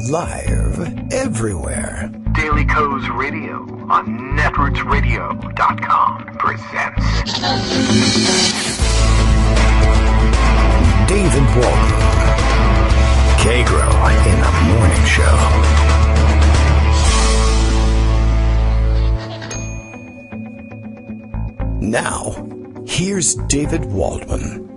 Live everywhere. Daily Co's Radio on netrootsradio.com presents David Walton. Kagro in the Morning Show. Now, here's David Waldman.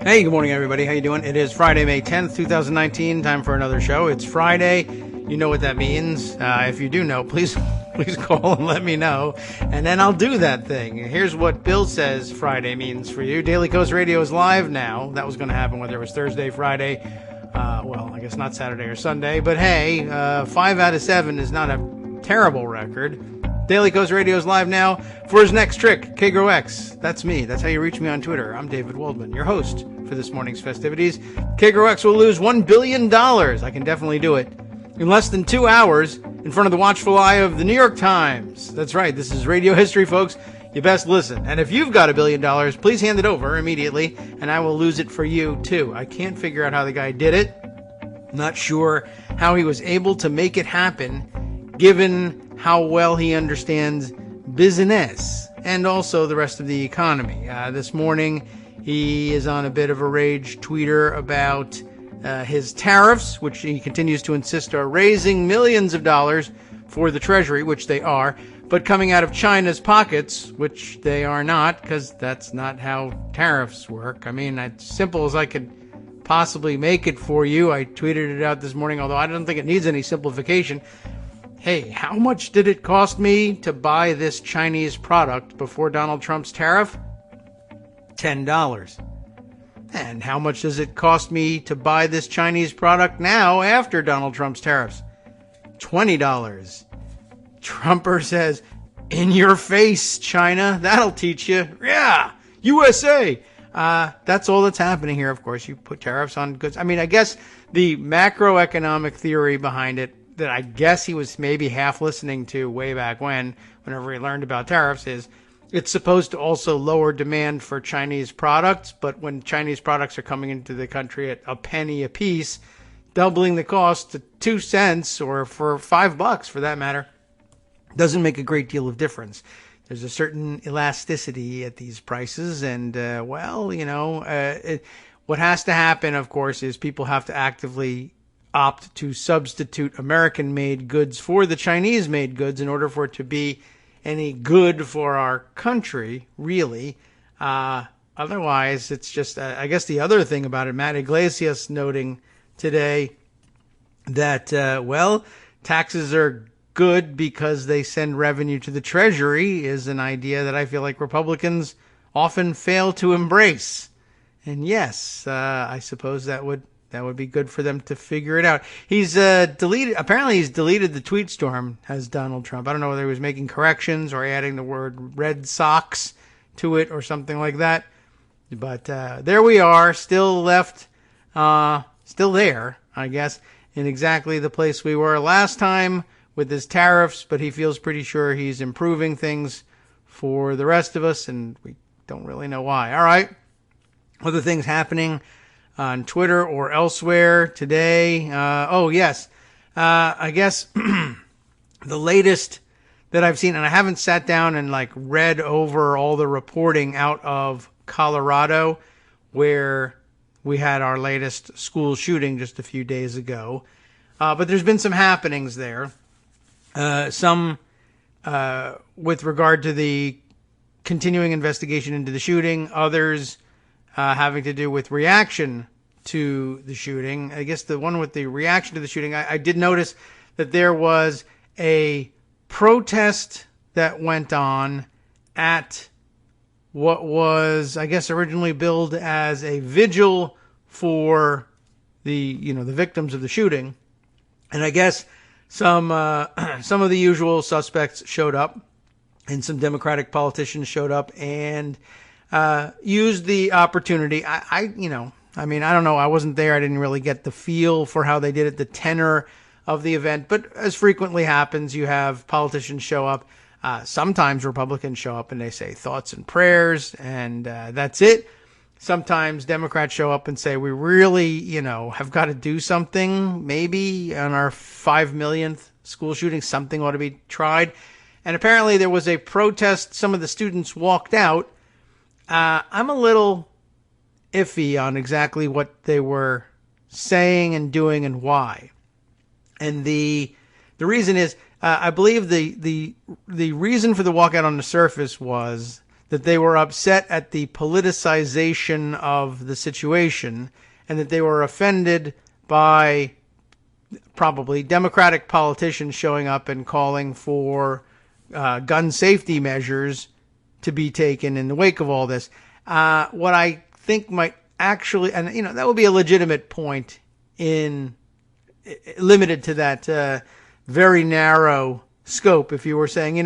Hey, good morning, everybody. How you doing? It is Friday, May 10th, 2019. Time for another show. It's Friday. You know what that means. If you do know, please call and let me know, and then I'll do that thing. Here's what Bill says Friday means for you. Daily Coast Radio is live now. That was going to happen whether it was Thursday, Friday. Well, I guess not Saturday or Sunday. But hey, 5 out of 7 is not a terrible record. Daily Coast Radio is live now for his next trick, Kagro X. That's me. That's how you reach me on Twitter. I'm David Waldman, your host for this morning's festivities. Kagro X will lose $1 billion. I can definitely do it in less than 2 hours in front of the watchful eye of the New York Times. That's right. This is radio history, folks. You best listen. And if you've got $1 billion, please hand it over immediately, and I will lose it for you, too. I can't figure out how the guy did it. Not sure how he was able to make it happen, given how well he understands business and also the rest of the economy. This morning, he is on a bit of a rage tweeter about his tariffs, which he continues to insist are raising millions of dollars for the Treasury, which they are, but coming out of China's pockets, which they are not, because that's not how tariffs work. I mean, as simple as I could possibly make it for you. I tweeted it out this morning, although I don't think it needs any simplification. Hey, how much did it cost me to buy this Chinese product before Donald Trump's tariff? $10. And how much does it cost me to buy this Chinese product now after Donald Trump's tariffs? $20. Trumper says, in your face, China. That'll teach you. Yeah, USA. That's all that's happening here. Of course, you put tariffs on goods. I mean, I guess the macroeconomic theory behind it that I guess he was maybe half listening to way back whenever he learned about tariffs, is it's supposed to also lower demand for Chinese products, but when Chinese products are coming into the country at a penny a piece, doubling the cost to 2 cents or for $5 for that matter, doesn't make a great deal of difference. There's a certain elasticity at these prices, and what has to happen, of course, is people have to actively opt to substitute American-made goods for the Chinese-made goods in order for it to be any good for our country, really. Otherwise, it's just, I guess the other thing about it, Matt Iglesias noting today that, taxes are good because they send revenue to the Treasury, is an idea that I feel like Republicans often fail to embrace. And yes, I suppose that would be good for them to figure it out. He's apparently he's deleted the tweet storm, has Donald Trump. I don't know whether he was making corrections or adding the word Red Sox to it or something like that. But there we are, still there, I guess, in exactly the place we were last time with his tariffs, but he feels pretty sure he's improving things for the rest of us, and we don't really know why. All right. Other things happening on Twitter or elsewhere today. I guess the latest that I've seen, and I haven't sat down and read over all the reporting out of Colorado, where we had our latest school shooting just a few days ago. But there's been some happenings there. Some with regard to the continuing investigation into the shooting, others having to do with reaction to the shooting. I guess the one with the reaction to the shooting, I did notice that there was a protest that went on at what was, I guess, originally billed as a vigil for the victims of the shooting. And I guess some of the usual suspects showed up, and some Democratic politicians showed up and used the opportunity. I don't know. I wasn't there. I didn't really get the feel for how they did it, the tenor of the event. But as frequently happens, you have politicians show up. Sometimes Republicans show up and they say thoughts and prayers, and that's it. sometimes Democrats show up and say, we really, have got to do something, maybe on our 5 millionth school shooting, something ought to be tried. And apparently there was a protest. Some of the students walked out. I'm a little iffy on exactly what they were saying and doing and why. And the reason is, I believe the reason for the walkout on the surface was that they were upset at the politicization of the situation and that they were offended by probably Democratic politicians showing up and calling for gun safety measures to be taken in the wake of all this. What I think might actually, and that would be a legitimate point limited to that very narrow scope. If you were saying,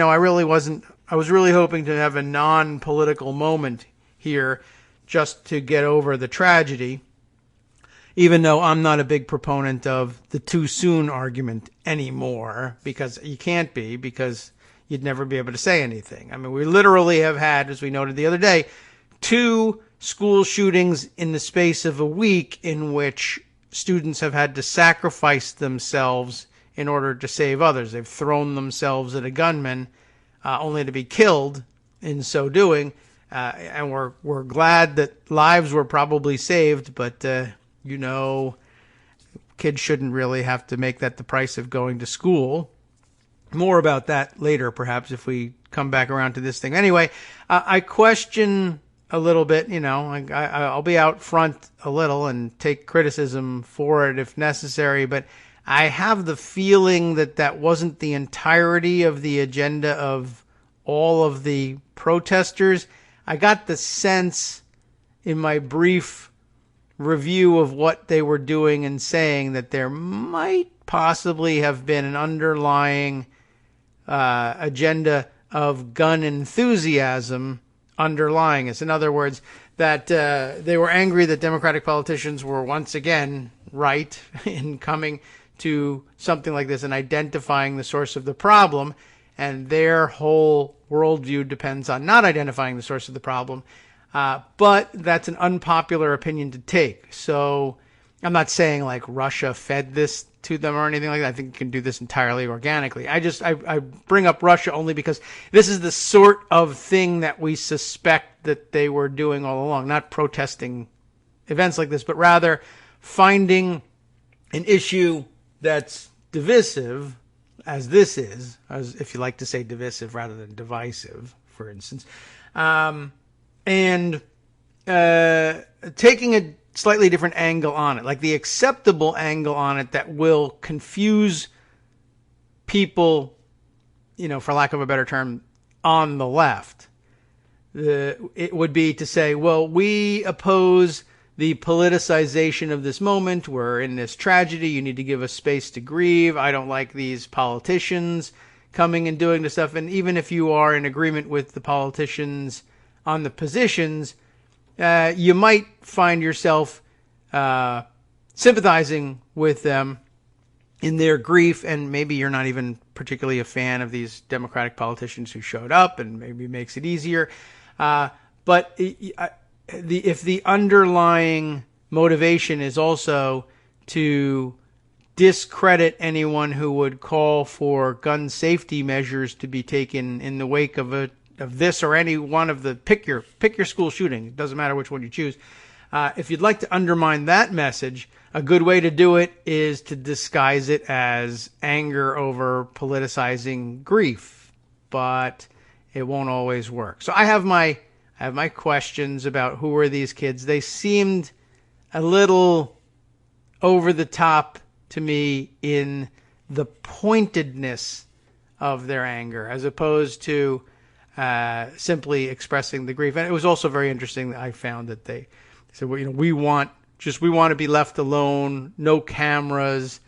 I was really hoping to have a non-political moment here just to get over the tragedy, even though I'm not a big proponent of the too soon argument anymore, because you can't be, because you'd never be able to say anything. I mean, we literally have had, as we noted the other day, 2 school shootings in the space of a week in which students have had to sacrifice themselves in order to save others. They've thrown themselves at a gunman only to be killed in so doing. And we're glad that lives were probably saved, but, kids shouldn't really have to make that the price of going to school. More about that later, perhaps, if we come back around to this thing. Anyway, I question a little bit, I'll be out front a little and take criticism for it if necessary, but I have the feeling that wasn't the entirety of the agenda of all of the protesters. I got the sense in my brief review of what they were doing and saying that there might possibly have been an underlying agenda of gun enthusiasm underlying it. In other words, that they were angry that Democratic politicians were once again right in coming to something like this and identifying the source of the problem, and their whole worldview depends on not identifying the source of the problem. But that's an unpopular opinion to take. So I'm not saying like Russia fed this to them or anything like that. I think you can do this entirely organically. I bring up Russia only because this is the sort of thing that we suspect that they were doing all along, not protesting events like this, but rather finding an issue that's divisive, as this is, as if you like to say divisive rather than divisive, for instance, and taking a slightly different angle on it, like the acceptable angle on it that will confuse people, for lack of a better term, on the left. It would be to say, well, we oppose the politicization of this moment. We're in this tragedy. You need to give us space to grieve. I don't like these politicians coming and doing this stuff. And even if you are in agreement with the politicians on the positions, you might find yourself sympathizing with them in their grief, and maybe you're not even particularly a fan of these Democratic politicians who showed up, and maybe it makes it easier. But if the underlying motivation is also to discredit anyone who would call for gun safety measures to be taken in the wake of this or any one of the pick your school shooting. It doesn't matter which one you choose. If you'd like to undermine that message, a good way to do it is to disguise it as anger over politicizing grief, but it won't always work. So I have my questions about who are these kids. They seemed a little over the top to me in the pointedness of their anger, as opposed to simply expressing the grief. And it was also very interesting that I found that they said, well, we want to be left alone, no cameras,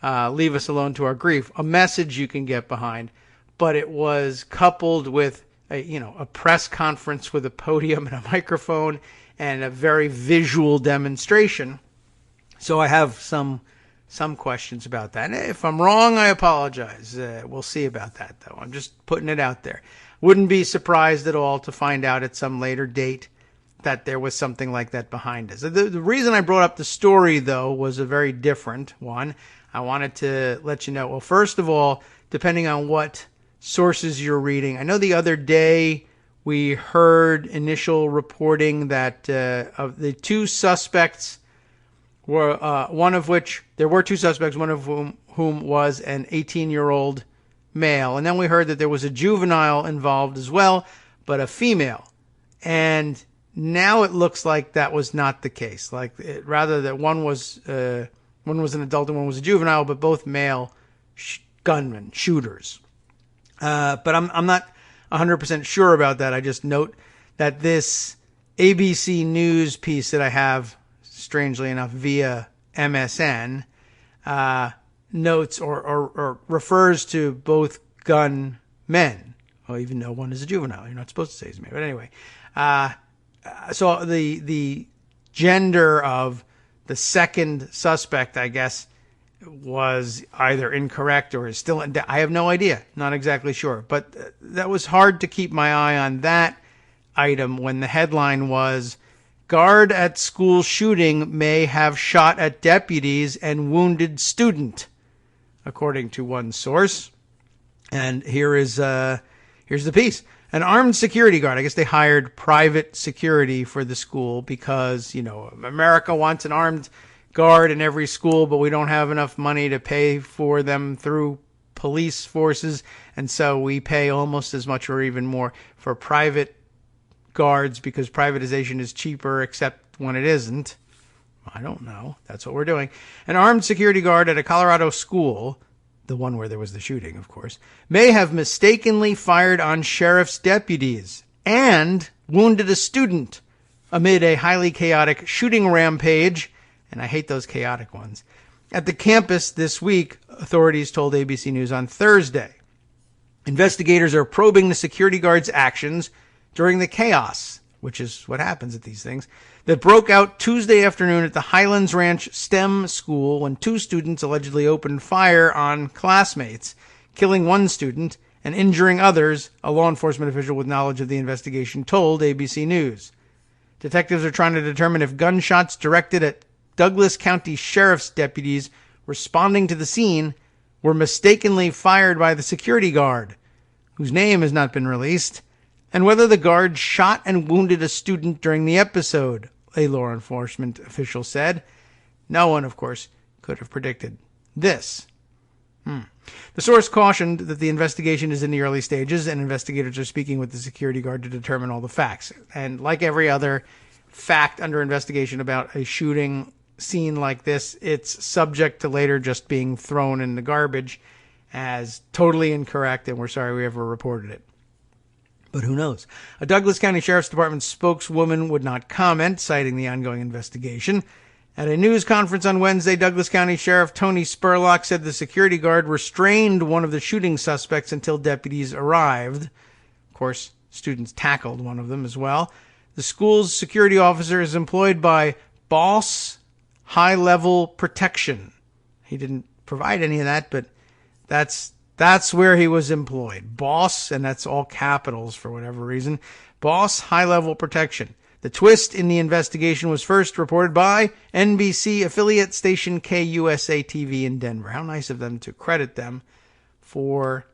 leave us alone to our grief. A message you can get behind, but it was coupled with a press conference with a podium and a microphone and a very visual demonstration. So I have some questions about that. And if I'm wrong, I apologize. We'll see about that, though. I'm just putting it out there. Wouldn't be surprised at all to find out at some later date that there was something like that behind us. The reason I brought up the story, though, was a very different one. I wanted to let you know, well, first of all, depending on what sources you're reading, I know the other day we heard initial reporting that of the two suspects were, one of which, there were two suspects, one of whom was an 18-year-old male. And then we heard that there was a juvenile involved as well, but a female. And now it looks like that was not the case. Rather that one was an adult and one was a juvenile, but both male gunmen, shooters. But I'm not 100% sure about that. I just note that this ABC News piece that I have, strangely enough, via MSN, notes or refers to both gunmen. Well, even though one is a juvenile, you're not supposed to say his name. But anyway, so the gender of the second suspect, I guess, was either incorrect or is still. I have no idea. Not exactly sure. But that was hard to keep my eye on that item when the headline was, "Guard at school shooting may have shot at deputies and wounded student," according to one source. And here's the piece. An armed security guard. I guess they hired private security for the school because, America wants an armed guard in every school, but we don't have enough money to pay for them through police forces. And so we pay almost as much or even more for private guards because privatization is cheaper, except when it isn't. I don't know. That's what we're doing. An armed security guard at a Colorado school, the one where there was the shooting, of course, may have mistakenly fired on sheriff's deputies and wounded a student amid a highly chaotic shooting rampage, and I hate those chaotic ones, at the campus this week, authorities told ABC News on Thursday. Investigators are probing the security guard's actions during the chaos, which is what happens at these things, that broke out Tuesday afternoon at the Highlands Ranch STEM school when two students allegedly opened fire on classmates, killing one student and injuring others, a law enforcement official with knowledge of the investigation told ABC News. Detectives are trying to determine if gunshots directed at Douglas County Sheriff's deputies responding to the scene were mistakenly fired by the security guard, whose name has not been released, and whether the guard shot and wounded a student during the episode, a law enforcement official said. No one, of course, could have predicted this. The source cautioned that the investigation is in the early stages and investigators are speaking with the security guard to determine all the facts. And like every other fact under investigation about a shooting scene like this, it's subject to later just being thrown in the garbage as totally incorrect, and we're sorry we ever reported it. But who knows? A Douglas County Sheriff's Department spokeswoman would not comment, citing the ongoing investigation. At a news conference on Wednesday, Douglas County Sheriff Tony Spurlock said the security guard restrained one of the shooting suspects until deputies arrived. Of course, students tackled one of them as well. The school's security officer is employed by Boss High-Level Protection. He didn't provide any of that, but that's where he was employed. Boss, and that's all capitals for whatever reason. Boss High-Level Protection. The twist in the investigation was first reported by NBC affiliate station KUSA-TV in Denver. How nice of them to credit them for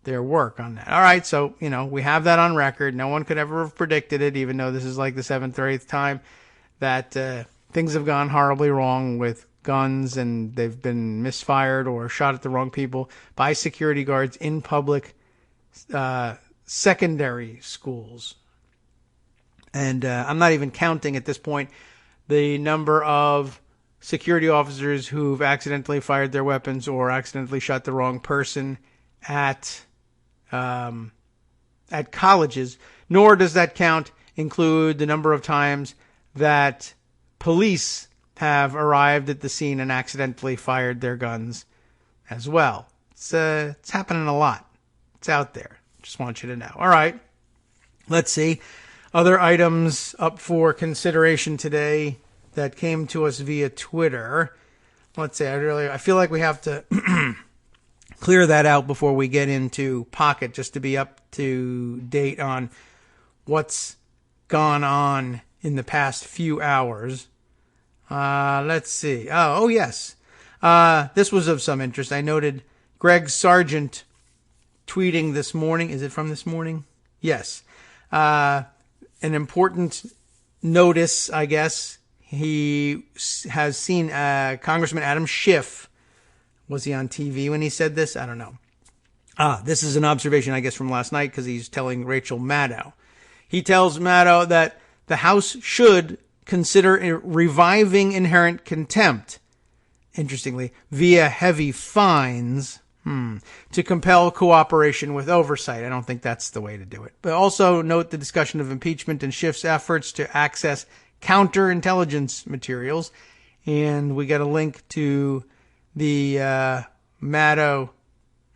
their work on that. All right, so, we have that on record. No one could ever have predicted it, even though this is like the 7th or 8th time that things have gone horribly wrong with guns and they've been misfired or shot at the wrong people by security guards in public secondary schools. And I'm not even counting at this point the number of security officers who've accidentally fired their weapons or accidentally shot the wrong person at colleges, nor does that count include the number of times that police have arrived at the scene and accidentally fired their guns as well. It's happening a lot. It's out there. Just want you to know. All right. Let's see. Other items up for consideration today that came to us via Twitter. Let's see. I feel like we have to clear that out before we get into Pocket, just to be up to date on what's gone on in the past few hours. Let's see. Oh, yes. This was of some interest. I noted Greg Sargent tweeting this morning. Is it from this morning? Yes. An important notice, I guess. He has seen Congressman Adam Schiff. Was he on TV when he said this? I don't know. This is an observation, I guess, from last night because he's telling Rachel Maddow. He tells Maddow that the House should consider reviving inherent contempt, interestingly, via heavy fines to compel cooperation with oversight. I don't think that's the way to do it. But also note the discussion of impeachment and Schiff's efforts to access counterintelligence materials. And we got a link to the Maddow,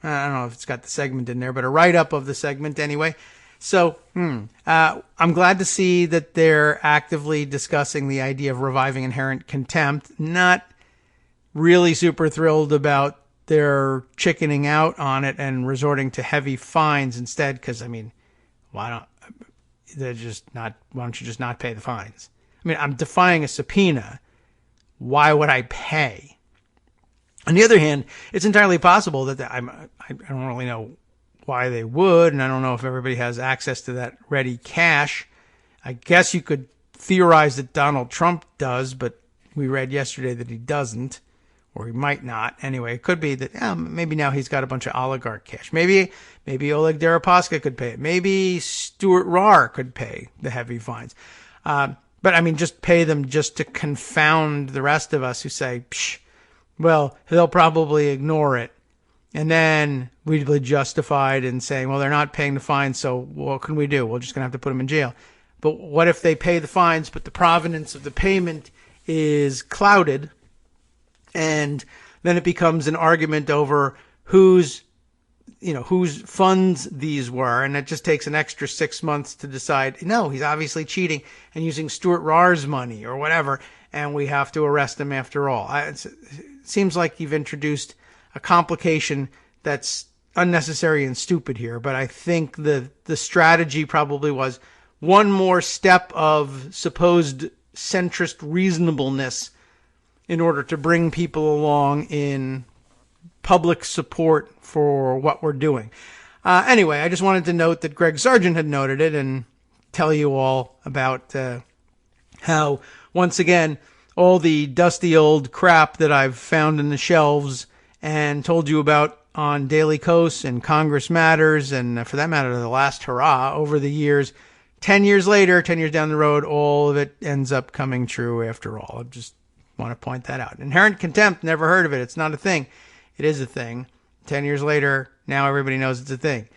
I don't know if it's got the segment in there, but a write-up of the segment anyway. So I'm glad to see that they're actively discussing the idea of reviving inherent contempt. Not really super thrilled about their chickening out on it and resorting to heavy fines instead, because, I mean, why don't you just not pay the fines? I mean, I'm defying a subpoena. Why would I pay? On the other hand, it's entirely possible that I don't really know why they would, and I don't know if everybody has access to that ready cash. I guess you could theorize that Donald Trump does, but we read yesterday that he doesn't, or he might not. Anyway, it could be that maybe now he's got a bunch of oligarch cash. Maybe Oleg Deripaska could pay it. Maybe Stuart Rahr could pay the heavy fines. But I mean, just pay them just to confound the rest of us who say, psh, well, they'll probably ignore it. And then we'd be justified in saying, well, they're not paying the fines, so what can we do? We're just going to have to put them in jail. But what if they pay the fines, but the provenance of the payment is clouded? And then it becomes an argument over whose funds these were. And it just takes an extra 6 months to decide, no, he's obviously cheating and using Stuart Rahr's money or whatever. And we have to arrest him after all. It seems like you've introduced a complication that's unnecessary and stupid here. But I think the strategy probably was one more step of supposed centrist reasonableness in order to bring people along in public support for what we're doing. Anyway, I just wanted to note that Greg Sargent had noted it and tell you all about how, once again, all the dusty old crap that I've found in the shelves and told you about on Daily Kos and Congress Matters, and for that matter, The Last Hurrah, over the years, 10 years later, 10 years down the road, all of it ends up coming true after all. I just want to point that out. Inherent contempt, never heard of it. It's not a thing. It is a thing. 10 years later, now everybody knows it's a thing.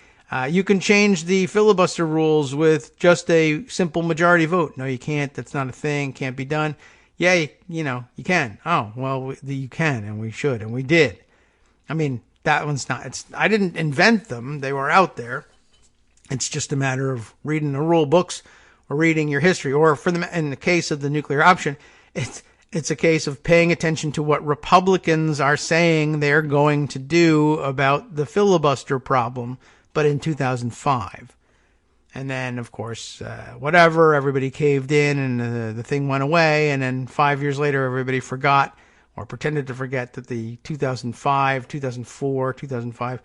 You can change the filibuster rules with just a simple majority vote. No, you can't. That's not a thing. Can't be done. Yeah, you can. Oh, well, you can, and we should, and we did. I mean, that one's not, I didn't invent them. They were out there. It's just a matter of reading the rule books or reading your history. Or in the case of the nuclear option, it's a case of paying attention to what Republicans are saying they're going to do about the filibuster problem, but in 2005. And then, of course, everybody caved in and the thing went away. And then 5 years later, everybody forgot or pretended to forget that the 2005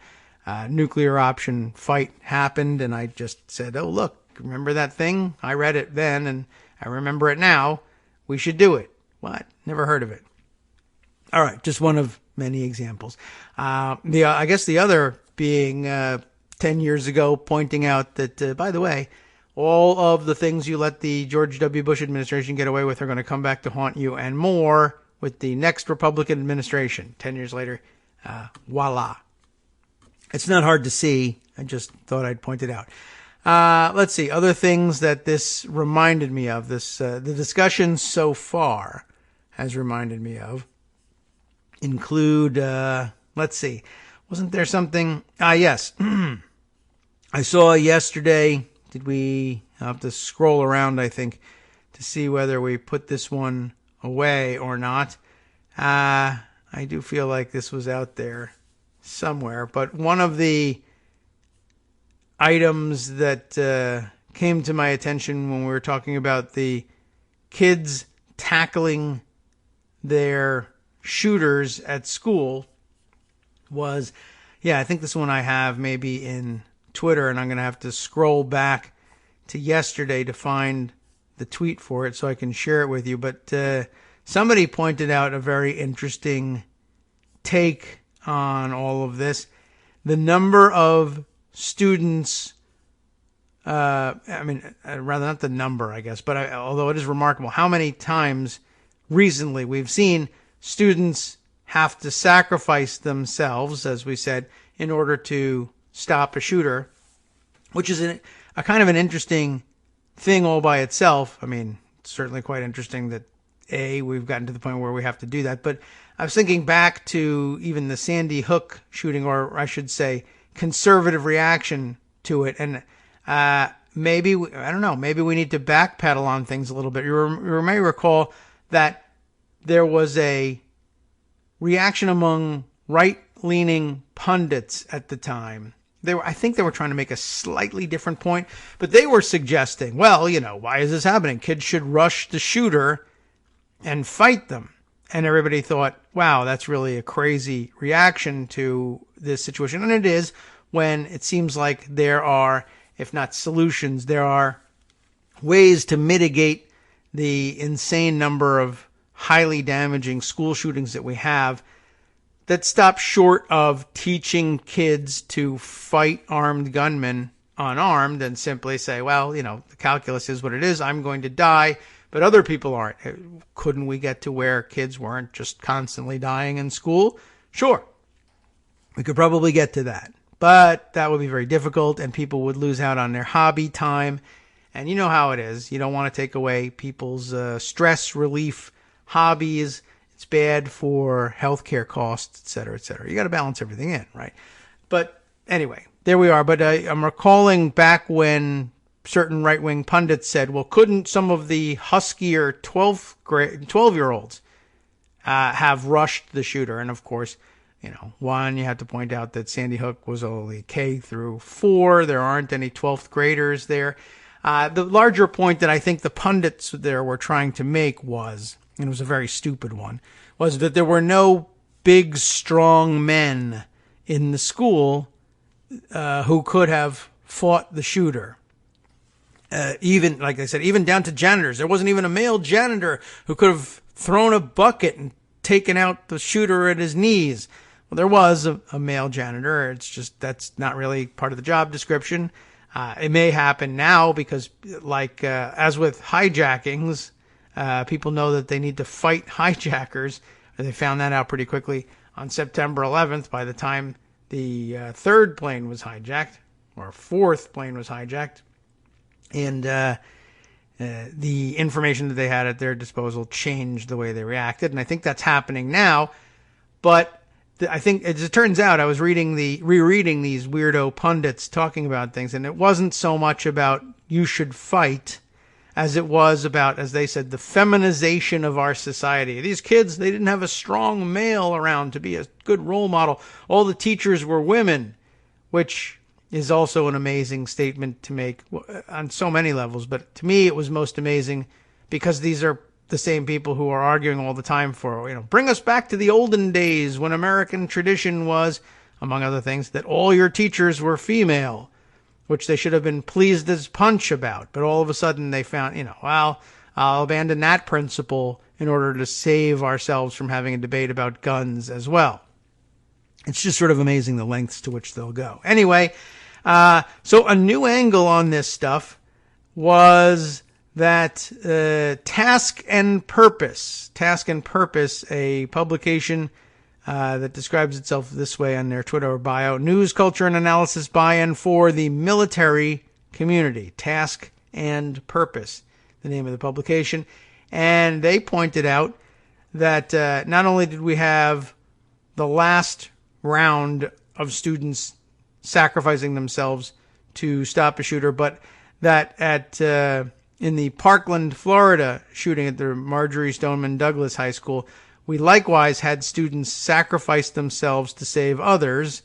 nuclear option fight happened. And I just said, oh, look, remember that thing? I read it then and I remember it now. We should do it. What? Never heard of it. All right, just one of many examples. I guess the other being 10 years ago, pointing out that, by the way, all of the things you let the George W. Bush administration get away with are going to come back to haunt you and more with the next Republican administration. 10 years later, voila. It's not hard to see. I just thought I'd point it out. Let's see. Other things that this reminded me of, the discussion so far has reminded me of, include, let's see. Wasn't there something? Yes. I saw yesterday, I'll have to scroll around, I think, to see whether we put this one away or not. I do feel like this was out there somewhere, but one of the items that came to my attention when we were talking about the kids tackling their shooters at school was, I think this one I have maybe in Twitter, and I'm going to have to scroll back to yesterday to find the tweet for it so I can share it with you. But somebody pointed out a very interesting take on all of this. The number of students, rather not the number, I guess, but although it is remarkable how many times recently we've seen students have to sacrifice themselves, as we said, in order to stop a shooter, which is a kind of an interesting thing all by itself. I mean, it's certainly quite interesting that, we've gotten to the point where we have to do that. But I was thinking back to even the Sandy Hook shooting, or I should say, conservative reaction to it. And maybe we need to backpedal on things a little bit. You may recall that there was a reaction among right-leaning pundits at the time. I think they were trying to make a slightly different point, but they were suggesting, well, why is this happening? Kids should rush the shooter and fight them. And everybody thought, wow, that's really a crazy reaction to this situation. And it is, when it seems like there are, if not solutions, there are ways to mitigate the insane number of highly damaging school shootings that we have that stop short of teaching kids to fight armed gunmen unarmed and simply say, well, the calculus is what it is. I'm going to die, but other people aren't. Couldn't we get to where kids weren't just constantly dying in school? Sure. We could probably get to that, but that would be very difficult, and people would lose out on their hobby time. And you know how it is. You don't want to take away people's stress relief hobbies. It's bad for healthcare costs, et cetera, et cetera. You got to balance everything in, right? But anyway, there we are. But I'm recalling back when certain right-wing pundits said, well, couldn't some of the huskier 12-year-olds have rushed the shooter? And of course, one, you have to point out that Sandy Hook was only K through 4. There aren't any 12th graders there. The larger point that I think the pundits there were trying to make was, and it was a very stupid one, was that there were no big, strong men in the school who could have fought the shooter. Even, like I said, even down to janitors. There wasn't even a male janitor who could have thrown a bucket and taken out the shooter at his knees. Well, there was a male janitor. It's just, that's not really part of the job description. It may happen now because, as with hijackings, people know that they need to fight hijackers. They found that out pretty quickly on September 11th by the time the third plane was hijacked, or fourth plane was hijacked. And the information that they had at their disposal changed the way they reacted. And I think that's happening now. But I think, as it turns out, I was rereading these weirdo pundits talking about things, and it wasn't so much about you should fight as it was about, as they said, the feminization of our society. These kids, they didn't have a strong male around to be a good role model. All the teachers were women, which is also an amazing statement to make on so many levels. But to me, it was most amazing because these are the same people who are arguing all the time for, bring us back to the olden days when American tradition was, among other things, that all your teachers were female, which they should have been pleased as punch about. But all of a sudden they found, well, I'll abandon that principle in order to save ourselves from having a debate about guns as well. It's just sort of amazing the lengths to which they'll go. Anyway, so a new angle on this stuff was that Task and Purpose, a publication that describes itself this way on their Twitter bio: news, culture, and analysis buy-in for the military community. Task and Purpose, the name of the publication. And they pointed out that not only did we have the last round of students sacrificing themselves to stop a shooter, but that in the Parkland, Florida shooting at the Marjorie Stoneman Douglas High School, we likewise had students sacrifice themselves to save others.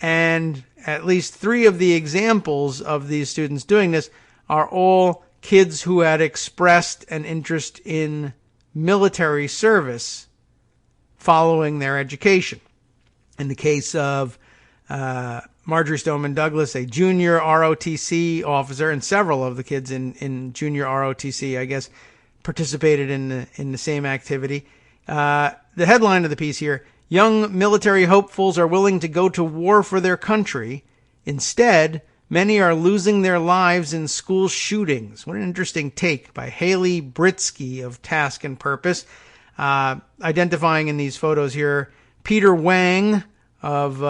And at least 3 of the examples of these students doing this are all kids who had expressed an interest in military service following their education. In the case of Marjorie Stoneman Douglas, a junior ROTC officer, and several of the kids in junior ROTC, I guess, participated in the same activity. The headline of the piece here: young military hopefuls are willing to go to war for their country. Instead, many are losing their lives in school shootings. What an interesting take by Haley Britsky of Task and Purpose, identifying in these photos here Peter Wang of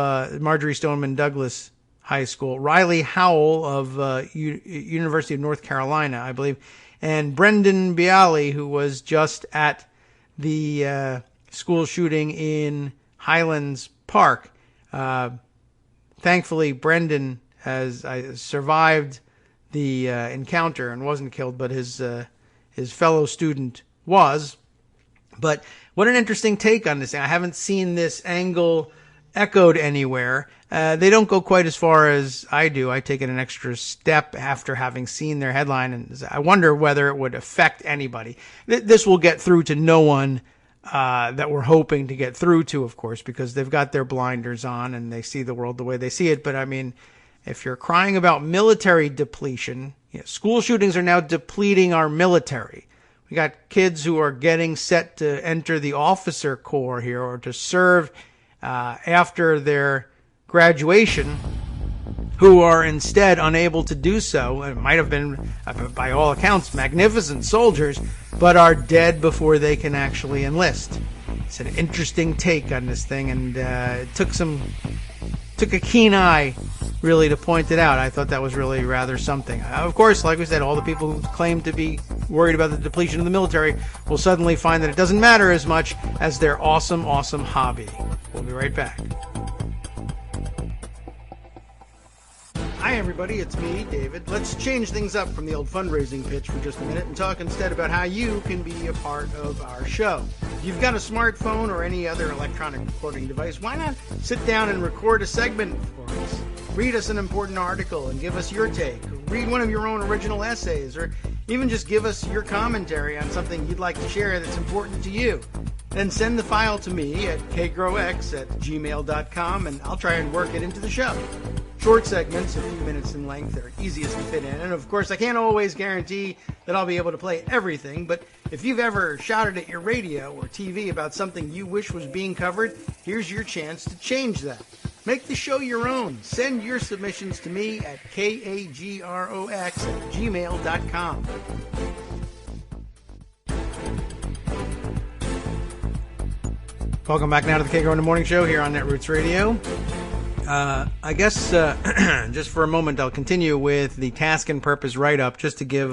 Marjorie Stoneman Douglas High School, Riley Howell of University of North Carolina, I believe, and Brendan Bialy, who was just at the school shooting in Highlands Park. Thankfully, Brendan has survived the encounter and wasn't killed, but his fellow student was. But what an interesting take on this. I haven't seen this angle echoed anywhere. They don't go quite as far as I do. I take it an extra step after having seen their headline, and I wonder whether it would affect anybody. This will get through to no one that we're hoping to get through to, of course, because they've got their blinders on and they see the world the way they see it. But I mean, if you're crying about military depletion, school shootings are now depleting our military. We got kids who are getting set to enter the officer corps here, or to serve after their graduation, who are instead unable to do so. It might have been, by all accounts, magnificent soldiers, but are dead before they can actually enlist. It's an interesting take on this thing, and it took a keen eye, really, to point it out. I thought that was really rather something. Of course, like we said, all the people who claim to be worried about the depletion of the military will suddenly find that it doesn't matter as much as their awesome, awesome hobby. We'll be right back. Hi everybody, it's me, David. Let's change things up from the old fundraising pitch for just a minute and talk instead about how you can be a part of our show. If you've got a smartphone or any other electronic recording device, why not sit down and record a segment for us? Read us an important article and give us your take. Or read one of your own original essays, or even just give us your commentary on something you'd like to share that's important to you. Then send the file to me at kagrox@gmail.com, and I'll try and work it into the show. Short segments, a few minutes in length, are easiest to fit in. And of course, I can't always guarantee that I'll be able to play everything, but if you've ever shouted at your radio or TV about something you wish was being covered, here's your chance to change that. Make the show your own. Send your submissions to me at kagrox@gmail.com. Welcome back now to the Kagro in the Morning Show here on Netroots Radio. I guess just for a moment I'll continue with the Task and Purpose write-up, just to give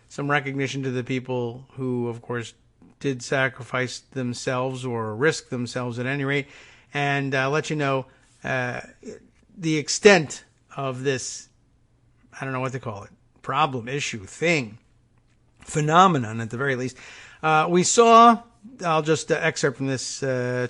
some recognition to the people who, of course, did sacrifice themselves or risk themselves at any rate, and let you know the extent of this, I don't know what to call it, problem, issue, thing, phenomenon at the very least. We saw, I'll just excerpt from this,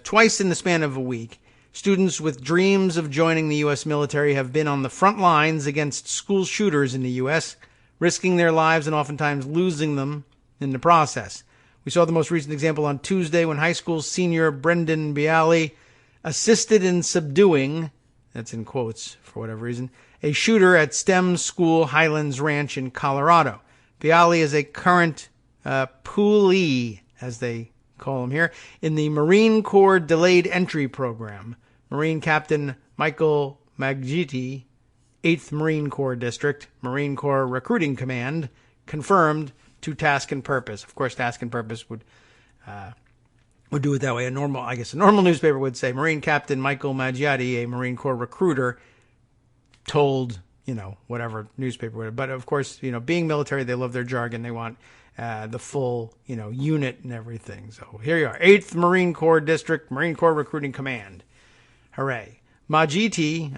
twice in the span of a week, students with dreams of joining the U.S. military have been on the front lines against school shooters in the U.S., risking their lives and oftentimes losing them in the process. We saw the most recent example on Tuesday when high school senior Brendan Bialy assisted in subduing, that's in quotes for whatever reason, a shooter at STEM School Highlands Ranch in Colorado. Bialy is a current poolee, as they call him here, in the Marine Corps Delayed Entry Program. Marine Captain Michael Maggiti, 8th Marine Corps District, Marine Corps Recruiting Command, confirmed to Task and Purpose. Of course, Task and Purpose would do it that way. A normal newspaper would say Marine Captain Michael Maggiotti, a Marine Corps recruiter, told, whatever newspaper would. But of course, being military, they love their jargon. They want the full, unit and everything. So here you are, 8th Marine Corps District, Marine Corps Recruiting Command. Hooray. Maggiti,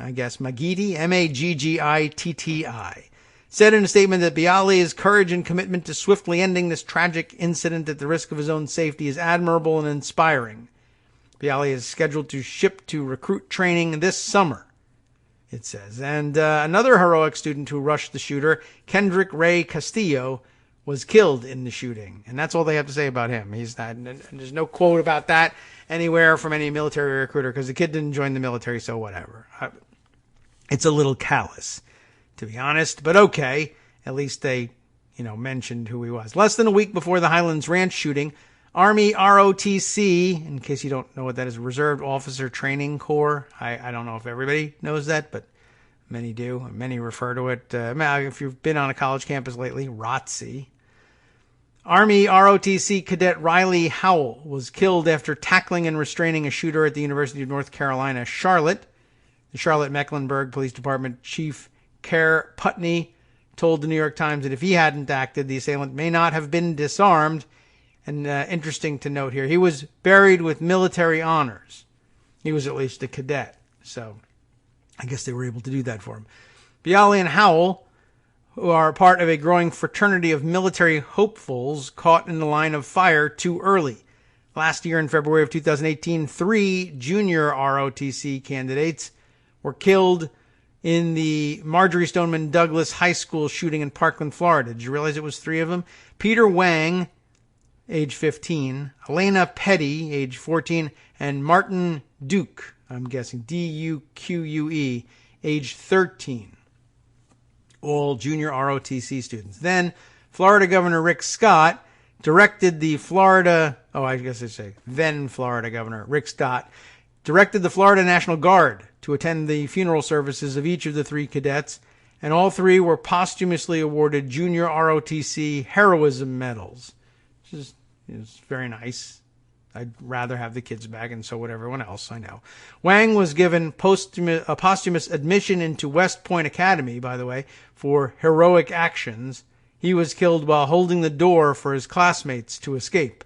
M-A-G-G-I-T-T-I, said in a statement that Bialy's courage and commitment to swiftly ending this tragic incident at the risk of his own safety is admirable and inspiring. Bialy is scheduled to ship to recruit training this summer. it says. And another heroic student who rushed the shooter, Kendrick Ray Castillo, was killed in the shooting. And that's all they have to say about him. He's not, and there's no quote about that anywhere from any military recruiter, because the kid didn't join the military, so whatever. It's a little callous, to be honest, but okay. At least they, mentioned who he was. Less than a week before the Highlands Ranch shooting, Army ROTC, in case you don't know what that is, Reserve Officer Training Corps. I don't know if everybody knows that, but many do. Many refer to it. If you've been on a college campus lately, ROTC. Army ROTC cadet Riley Howell was killed after tackling and restraining a shooter at the University of North Carolina, Charlotte. The Charlotte-Mecklenburg Police Department Chief Kerr Putney told the New York Times that if he hadn't acted, the assailant may not have been disarmed. And interesting to note here, he was buried with military honors. He was at least a cadet, so I guess they were able to do that for him. Bialy and Howell, who are part of a growing fraternity of military hopefuls, caught in the line of fire too early. Last year, in February of 2018, 3 junior ROTC candidates were killed in the Marjory Stoneman Douglas High School shooting in Parkland, Florida. Did you realize it was 3 of them? Peter Wang, age 15, Elena Petty, age 14, and Martin Duke, I'm guessing D-U-Q-U-E, age 13. All junior ROTC students. Then, Florida Governor Rick Scott directed the Florida Governor Rick Scott directed the Florida National Guard to attend the funeral services of each of the 3 cadets, and all 3 were posthumously awarded junior ROTC heroism medals, which is very nice. I'd rather have the kids back, and so would everyone else, I know. Wang was given a posthumous admission into West Point Academy, by the way, for heroic actions. He was killed while holding the door for his classmates to escape.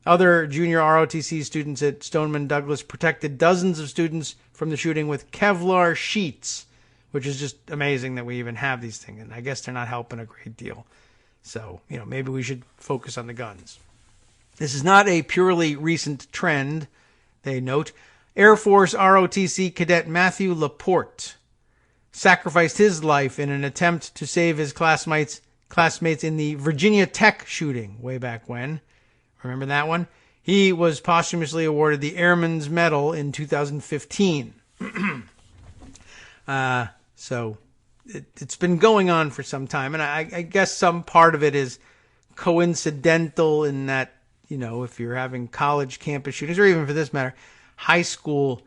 Other junior ROTC students at Stoneman Douglas protected dozens of students from the shooting with Kevlar sheets, which is just amazing that we even have these things. And I guess they're not helping a great deal. So, maybe we should focus on the guns. This is not a purely recent trend, they note. Air Force ROTC cadet Matthew Laporte sacrificed his life in an attempt to save his classmates in the Virginia Tech shooting way back when. Remember that one? He was posthumously awarded the Airman's Medal in 2015. So it's been going on for some time, and I guess some part of it is coincidental in that, if you're having college campus shootings, or even for this matter, high school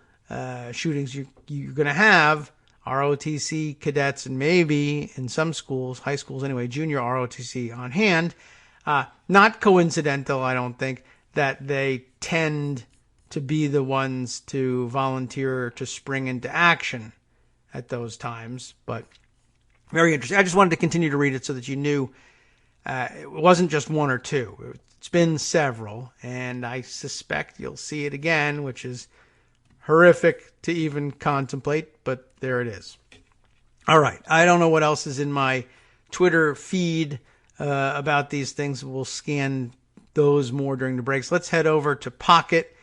shootings, you're going to have ROTC cadets and maybe in some schools, high schools anyway, junior ROTC on hand. Not coincidental, I don't think, that they tend to be the ones to volunteer to spring into action at those times. But very interesting. I just wanted to continue to read it so that you knew it wasn't just 1 or 2. It's been several, and I suspect you'll see it again, which is horrific to even contemplate, but there it is. All right. I don't know what else is in my Twitter feed about these things. We'll scan those more during the breaks. Let's head over to Pocket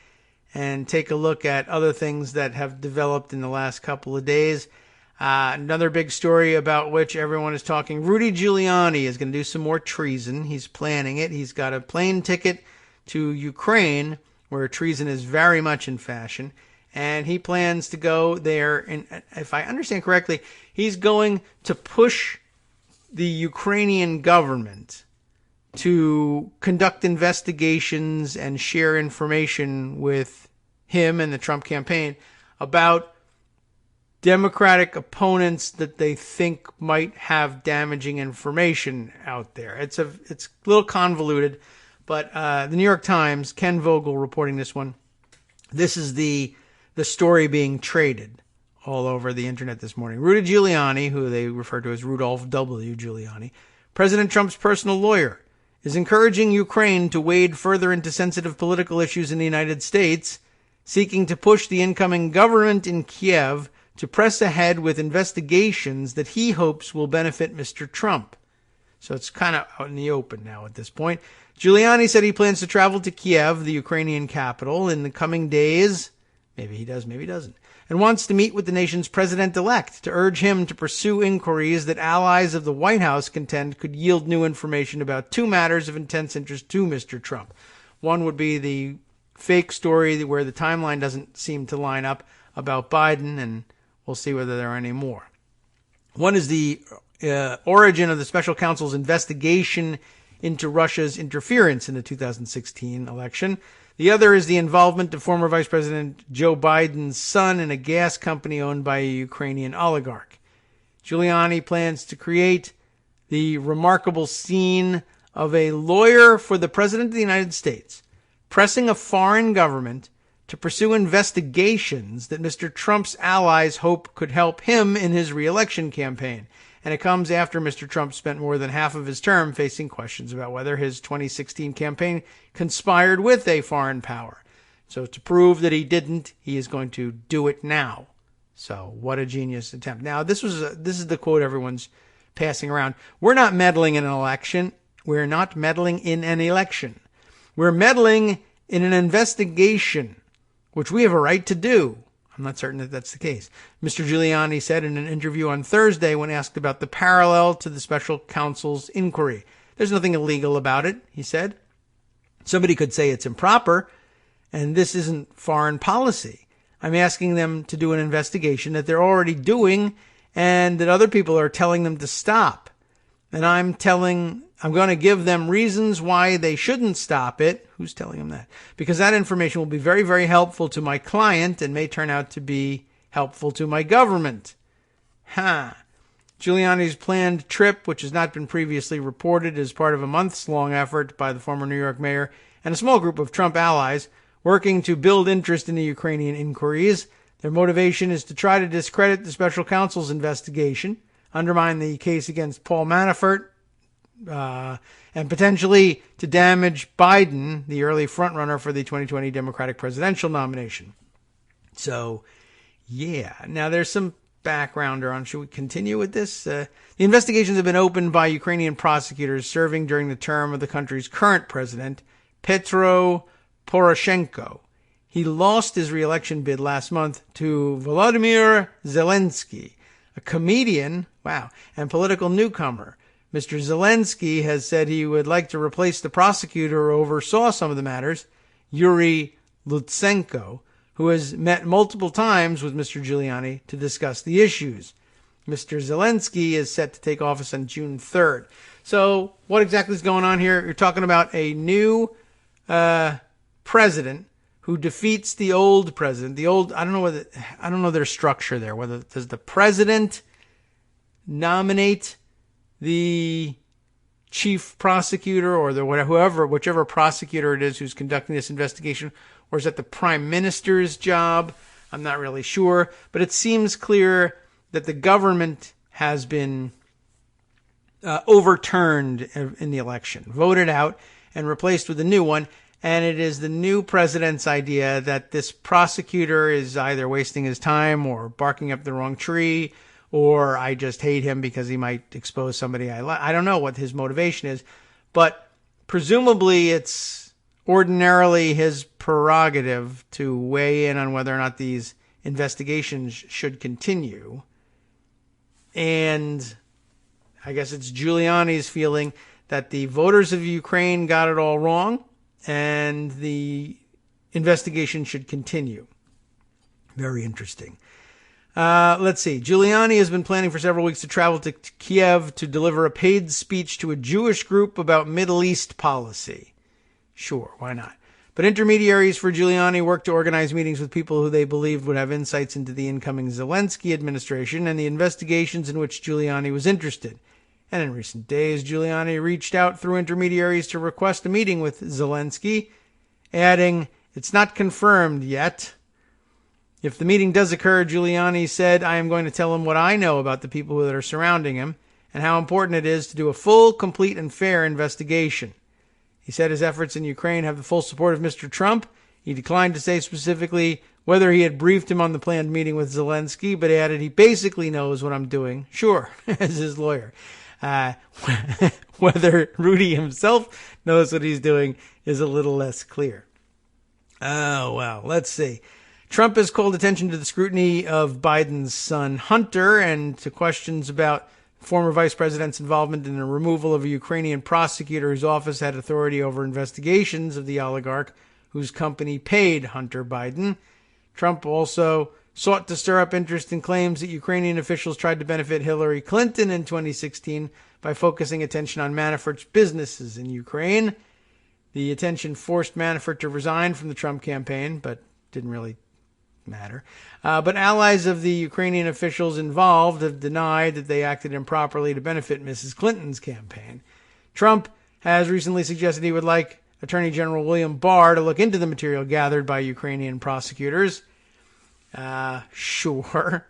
and take a look at other things that have developed in the last couple of days. Another big story about which everyone is talking. Rudy Giuliani is going to do some more treason. He's planning it. He's got a plane ticket to Ukraine, where treason is very much in fashion. And he plans to go there. And if I understand correctly, he's going to push the Ukrainian government to conduct investigations and share information with him and the Trump campaign about Democratic opponents that they think might have damaging information out there. It's a little convoluted, but the New York Times, Ken Vogel reporting this one. This is the story being traded all over the internet this morning. Rudy Giuliani, who they refer to as Rudolph W. Giuliani, President Trump's personal lawyer, is encouraging Ukraine to wade further into sensitive political issues in the United States, seeking to push the incoming government in Kiev to press ahead with investigations that he hopes will benefit Mr. Trump. So it's kind of out in the open now at this point. Giuliani said he plans to travel to Kiev, the Ukrainian capital, in the coming days, Maybe he does, maybe he doesn't. And wants to meet with the nation's president-elect to urge him to pursue inquiries that allies of the White House contend could yield new information about two matters of intense interest to Mr. Trump. One would be the fake story where the timeline doesn't seem to line up about Biden, and we'll see whether there are any more. One is the origin of the special counsel's investigation into Russia's interference in the 2016 election. The other is the involvement of former Vice President Joe Biden's son in a gas company owned by a Ukrainian oligarch. Giuliani plans to create the remarkable scene of a lawyer for the President of the United States pressing a foreign government to pursue investigations that Mr. Trump's allies hope could help him in his re-election campaign. And it comes after Mr. Trump spent more than half of his term facing questions about whether his 2016 campaign conspired with a foreign power. So to prove that he didn't, he is going to do it now. So what a genius attempt. Now, this is the quote everyone's passing around. We're not meddling in an election. We're not meddling in an election. We're meddling in an investigation, which we have a right to do. I'm not certain that that's the case. Mr. Giuliani said in an interview on Thursday when asked about the parallel to the special counsel's inquiry. There's nothing illegal about it, he said. Somebody could say it's improper, and this isn't foreign policy. I'm asking them to do an investigation that they're already doing and that other people are telling them to stop. And I'm going to give them reasons why they shouldn't stop it. Who's telling them that? Because that information will be very, very helpful to my client and may turn out to be helpful to my government. Giuliani's planned trip, which has not been previously reported, is part of a months-long effort by the former New York mayor and a small group of Trump allies working to build interest in the Ukrainian inquiries. Their motivation is to try to discredit the special counsel's investigation, undermine the case against Paul Manafort, and potentially to damage Biden, the early frontrunner for the 2020 Democratic presidential nomination. So, yeah. Now, there's some backgrounder on. Should we continue with this? The investigations have been opened by Ukrainian prosecutors serving during the term of the country's current president, Petro Poroshenko. He lost his re-election bid last month to Volodymyr Zelensky, a comedian, and political newcomer. Mr. Zelensky has said he would like to replace the prosecutor who oversaw some of the matters, Yuri Lutsenko, who has met multiple times with Mr. Giuliani to discuss the issues. Mr. Zelensky is set to take office on June 3rd. So what exactly is going on here? You're talking about a new president who defeats the old president. I don't know their structure there. Whether does the president nominate the chief prosecutor or whichever prosecutor it is who's conducting this investigation, or is that the prime minister's job? I'm not really sure, but it seems clear that the government has been overturned in the election, voted out and replaced with a new one. And it is the new president's idea that this prosecutor is either wasting his time or barking up the wrong tree, or I just hate him because he might expose somebody I like. I don't know what his motivation is, but presumably it's ordinarily his prerogative to weigh in on whether or not these investigations should continue. And I guess it's Giuliani's feeling that the voters of Ukraine got it all wrong and the investigation should continue. Very interesting. Let's see. Giuliani has been planning for several weeks to travel to Kiev to deliver a paid speech to a Jewish group about Middle East policy. Sure, why not? But intermediaries for Giuliani worked to organize meetings with people who they believed would have insights into the incoming Zelensky administration and the investigations in which Giuliani was interested. And in recent days, Giuliani reached out through intermediaries to request a meeting with Zelensky, adding, "It's not confirmed yet." If the meeting does occur, Giuliani said, "I am going to tell him what I know about the people that are surrounding him and how important it is to do a full, complete, and fair investigation." He said his efforts in Ukraine have the full support of Mr. Trump. He declined to say specifically whether he had briefed him on the planned meeting with Zelensky, but added he basically knows what I'm doing. Sure, as his lawyer. Whether Rudy himself knows what he's doing is a little less clear. Oh, well, let's see. Trump has called attention to the scrutiny of Biden's son Hunter and to questions about former vice president's involvement in the removal of a Ukrainian prosecutor whose office had authority over investigations of the oligarch whose company paid Hunter Biden. Trump also sought to stir up interest in claims that Ukrainian officials tried to benefit Hillary Clinton in 2016 by focusing attention on Manafort's businesses in Ukraine. The attention forced Manafort to resign from the Trump campaign, but didn't really matter. But allies of the Ukrainian officials involved have denied that they acted improperly to benefit Mrs. Clinton's campaign. Trump has recently suggested he would like Attorney General William Barr to look into the material gathered by Ukrainian prosecutors. Sure.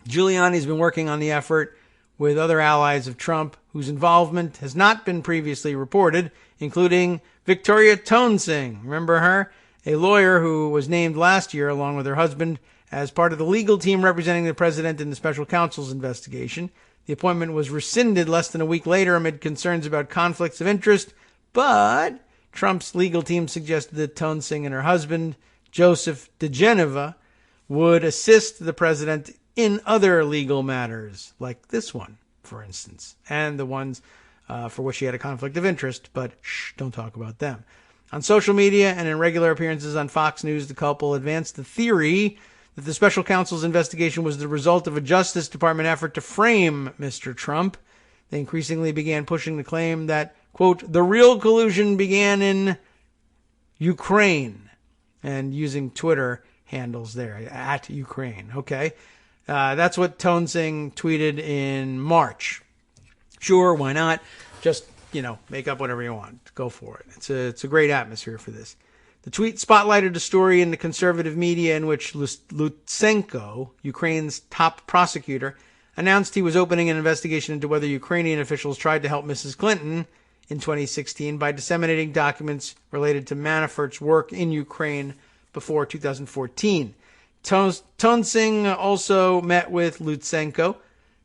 Giuliani's been working on the effort with other allies of Trump whose involvement has not been previously reported, including Victoria Toensing. Remember her? A lawyer who was named last year along with her husband as part of the legal team representing the president in the special counsel's investigation. The appointment was rescinded less than a week later amid concerns about conflicts of interest, but Trump's legal team suggested that Toensing and her husband, Joseph DeGeneva, would assist the president in other legal matters, like this one, for instance, and the ones for which he had a conflict of interest, but don't talk about them. On social media and in regular appearances on Fox News, the couple advanced the theory that the special counsel's investigation was the result of a Justice Department effort to frame Mr. Trump. They increasingly began pushing the claim that, quote, the real collusion began in Ukraine, and using Twitter handles there, at Ukraine. Okay. That's what Toensing tweeted in March. Sure, why not? Just, make up whatever you want. Go for it. It's a great atmosphere for this. The tweet spotlighted a story in the conservative media in which Lutsenko, Ukraine's top prosecutor, announced he was opening an investigation into whether Ukrainian officials tried to help Mrs. Clinton in 2016 by disseminating documents related to Manafort's work in Ukraine before 2014. Toensing also met with Lutsenko,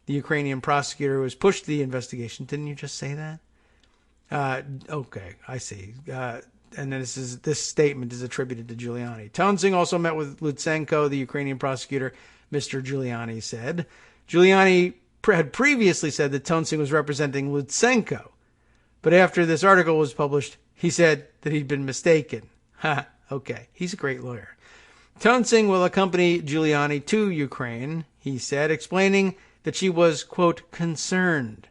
the Ukrainian prosecutor who has pushed the investigation. Didn't you just say that? Okay, I see. And then this statement is attributed to Giuliani. Toensing also met with Lutsenko, the Ukrainian prosecutor, Mr. Giuliani said. Giuliani had previously said that Toensing was representing Lutsenko, but after this article was published, he said that he'd been mistaken. Ha, okay, he's a great lawyer. Toensing will accompany Giuliani to Ukraine, he said, explaining that she was, quote, concerned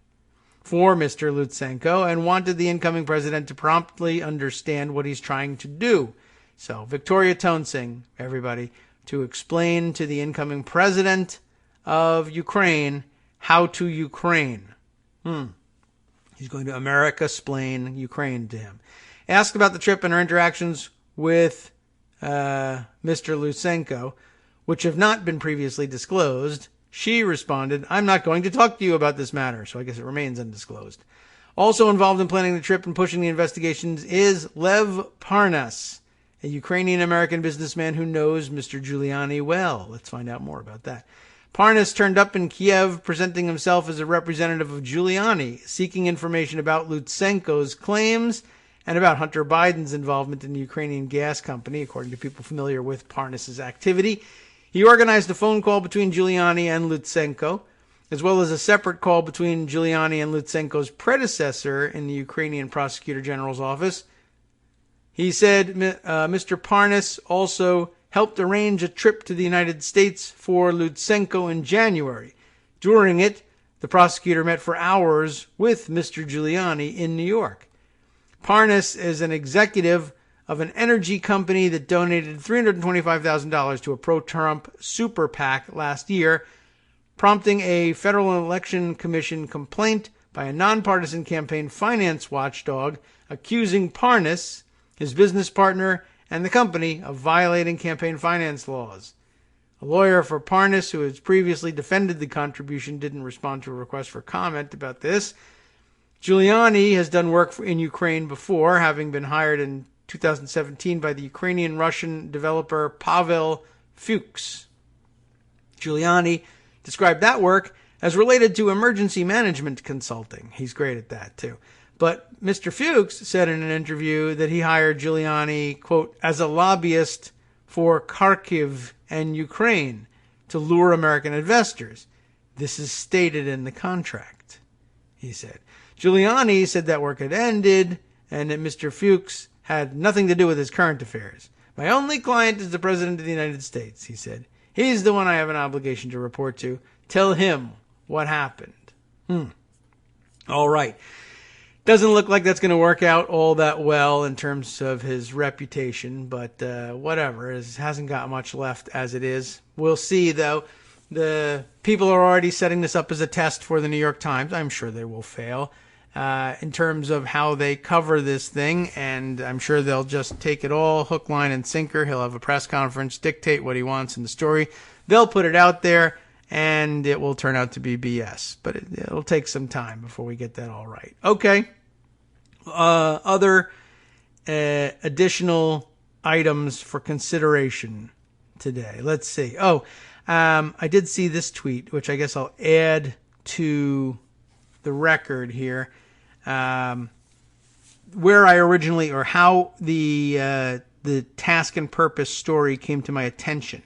for Mr. Lutsenko and wanted the incoming president to promptly understand what he's trying to do. So, Victoria Toensing, everybody, to explain to the incoming president of Ukraine how to Ukraine. He's going to America-splain Ukraine to him. Asked about the trip and her interactions with Mr. Lutsenko, which have not been previously disclosed, she responded, I'm not going to talk to you about this matter, so I guess it remains undisclosed. Also involved in planning the trip and pushing the investigations is Lev Parnas, a Ukrainian-American businessman who knows Mr. Giuliani well. Let's find out more about that. Parnas turned up in Kiev, presenting himself as a representative of Giuliani, seeking information about Lutsenko's claims and about Hunter Biden's involvement in the Ukrainian gas company, according to people familiar with Parnas's activity. He organized a phone call between Giuliani and Lutsenko, as well as a separate call between Giuliani and Lutsenko's predecessor in the Ukrainian Prosecutor General's office. He said Mr. Parnas also helped arrange a trip to the United States for Lutsenko in January. During it, the prosecutor met for hours with Mr. Giuliani in New York. Parnas is an executive of an energy company that donated $325,000 to a pro-Trump super PAC last year, prompting a Federal Election Commission complaint by a nonpartisan campaign finance watchdog accusing Parnas, his business partner, and the company of violating campaign finance laws. A lawyer for Parnas, who has previously defended the contribution, didn't respond to a request for comment about this. Giuliani has done work in Ukraine before, having been hired in 2017 by the Ukrainian-Russian developer Pavel Fuchs. Giuliani described that work as related to emergency management consulting. He's great at that, too. But Mr. Fuchs said in an interview that he hired Giuliani, quote, as a lobbyist for Kharkiv and Ukraine to lure American investors. This is stated in the contract, he said. Giuliani said that work had ended and that Mr. Fuchs had nothing to do with his current affairs. My only client is the President of the United States, he said. He's the one I have an obligation to report to. Tell him what happened. All right. Doesn't look like that's going to work out all that well in terms of his reputation, but whatever. It hasn't got much left as it is. We'll see, though. The people are already setting this up as a test for the New York Times. I'm sure they will fail in terms of how they cover this thing, and I'm sure they'll just take it all hook, line, and sinker. He'll have a press conference, dictate what he wants in the story. They'll put it out there, and it will turn out to be BS. But it'll take some time before we get that all right. Okay. Other additional items for consideration today. Let's see. I did see this tweet, which I guess I'll add to the record here. Where I originally, or how the Task and Purpose story came to my attention.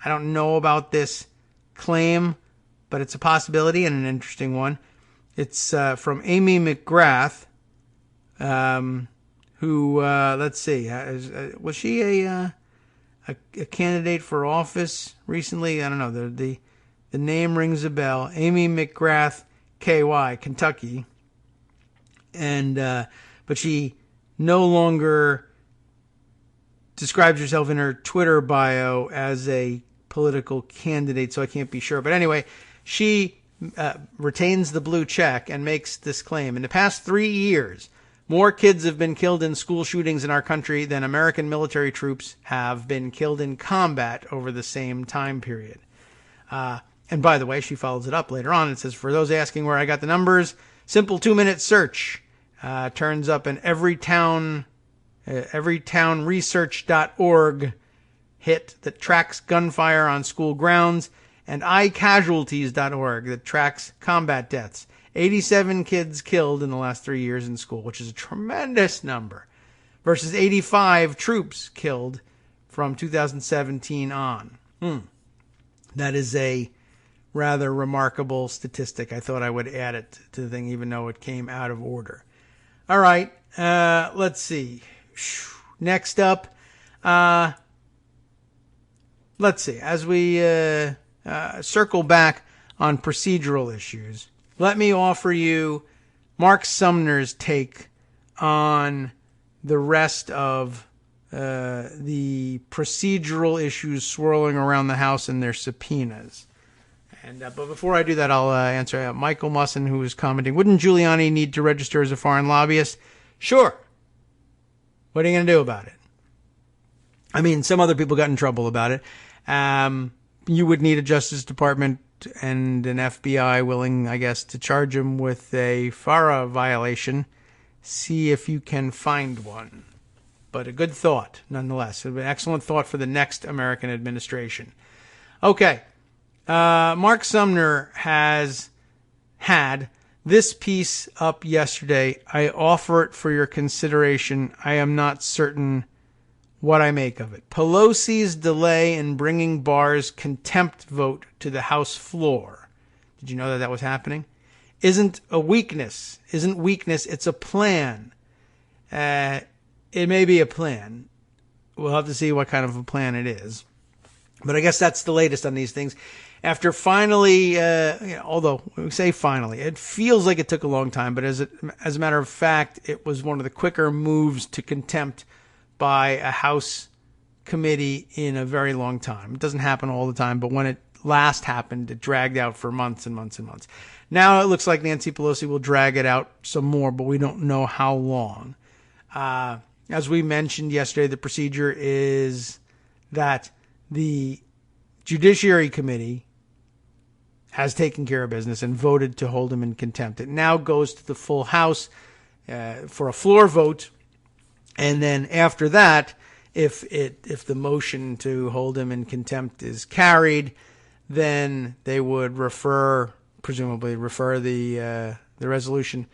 I don't know about this claim, but it's a possibility and an interesting one. It's from Amy McGrath, who, let's see, was she a candidate for office recently? I don't know. The name rings a bell. Amy McGrath, KY, Kentucky. And but she no longer describes herself in her Twitter bio as a political candidate, so I can't be sure. But anyway, she retains the blue check and makes this claim. In the past 3 years, more kids have been killed in school shootings in our country than American military troops have been killed in combat over the same time period. And by the way, she follows it up later on. It says, for those asking where I got the numbers, simple 2-minute search turns up in everytownresearch.org hit that tracks gunfire on school grounds, and iCasualties.org that tracks combat deaths. 87 kids killed in the last 3 years in school, which is a tremendous number, versus 85 troops killed from 2017 on. That is a rather remarkable statistic. I thought I would add it to the thing, even though it came out of order. All right, let's see. Next up, let's see. As we circle back on procedural issues, let me offer you Mark Sumner's take on the rest of the procedural issues swirling around the House and their subpoenas. And but before I do that, I'll answer Michael Musson, who is commenting, wouldn't Giuliani need to register as a foreign lobbyist? Sure. What are you going to do about it? I mean, some other people got in trouble about it. You would need a Justice Department and an FBI willing, I guess, to charge him with a FARA violation. See if you can find one. But a good thought, nonetheless. An excellent thought for the next American administration. Okay. Mark Sumner has had this piece up yesterday. I offer it for your consideration. I am not certain what I make of it. Pelosi's delay in bringing Barr's contempt vote to the House floor. Did you know that that was happening? Isn't weakness, it's a plan. It may be a plan. We'll have to see what kind of a plan it is. But I guess that's the latest on these things. After finally, although we say finally, it feels like it took a long time, but as a matter of fact, it was one of the quicker moves to contempt by a House committee in a very long time. It doesn't happen all the time, but when it last happened, it dragged out for months and months and months. Now it looks like Nancy Pelosi will drag it out some more, but we don't know how long. As we mentioned yesterday, the procedure is that the Judiciary Committee has taken care of business and voted to hold him in contempt. It now goes to the full House for a floor vote. And then after that, if the motion to hold him in contempt is carried, then they would presumably refer the resolution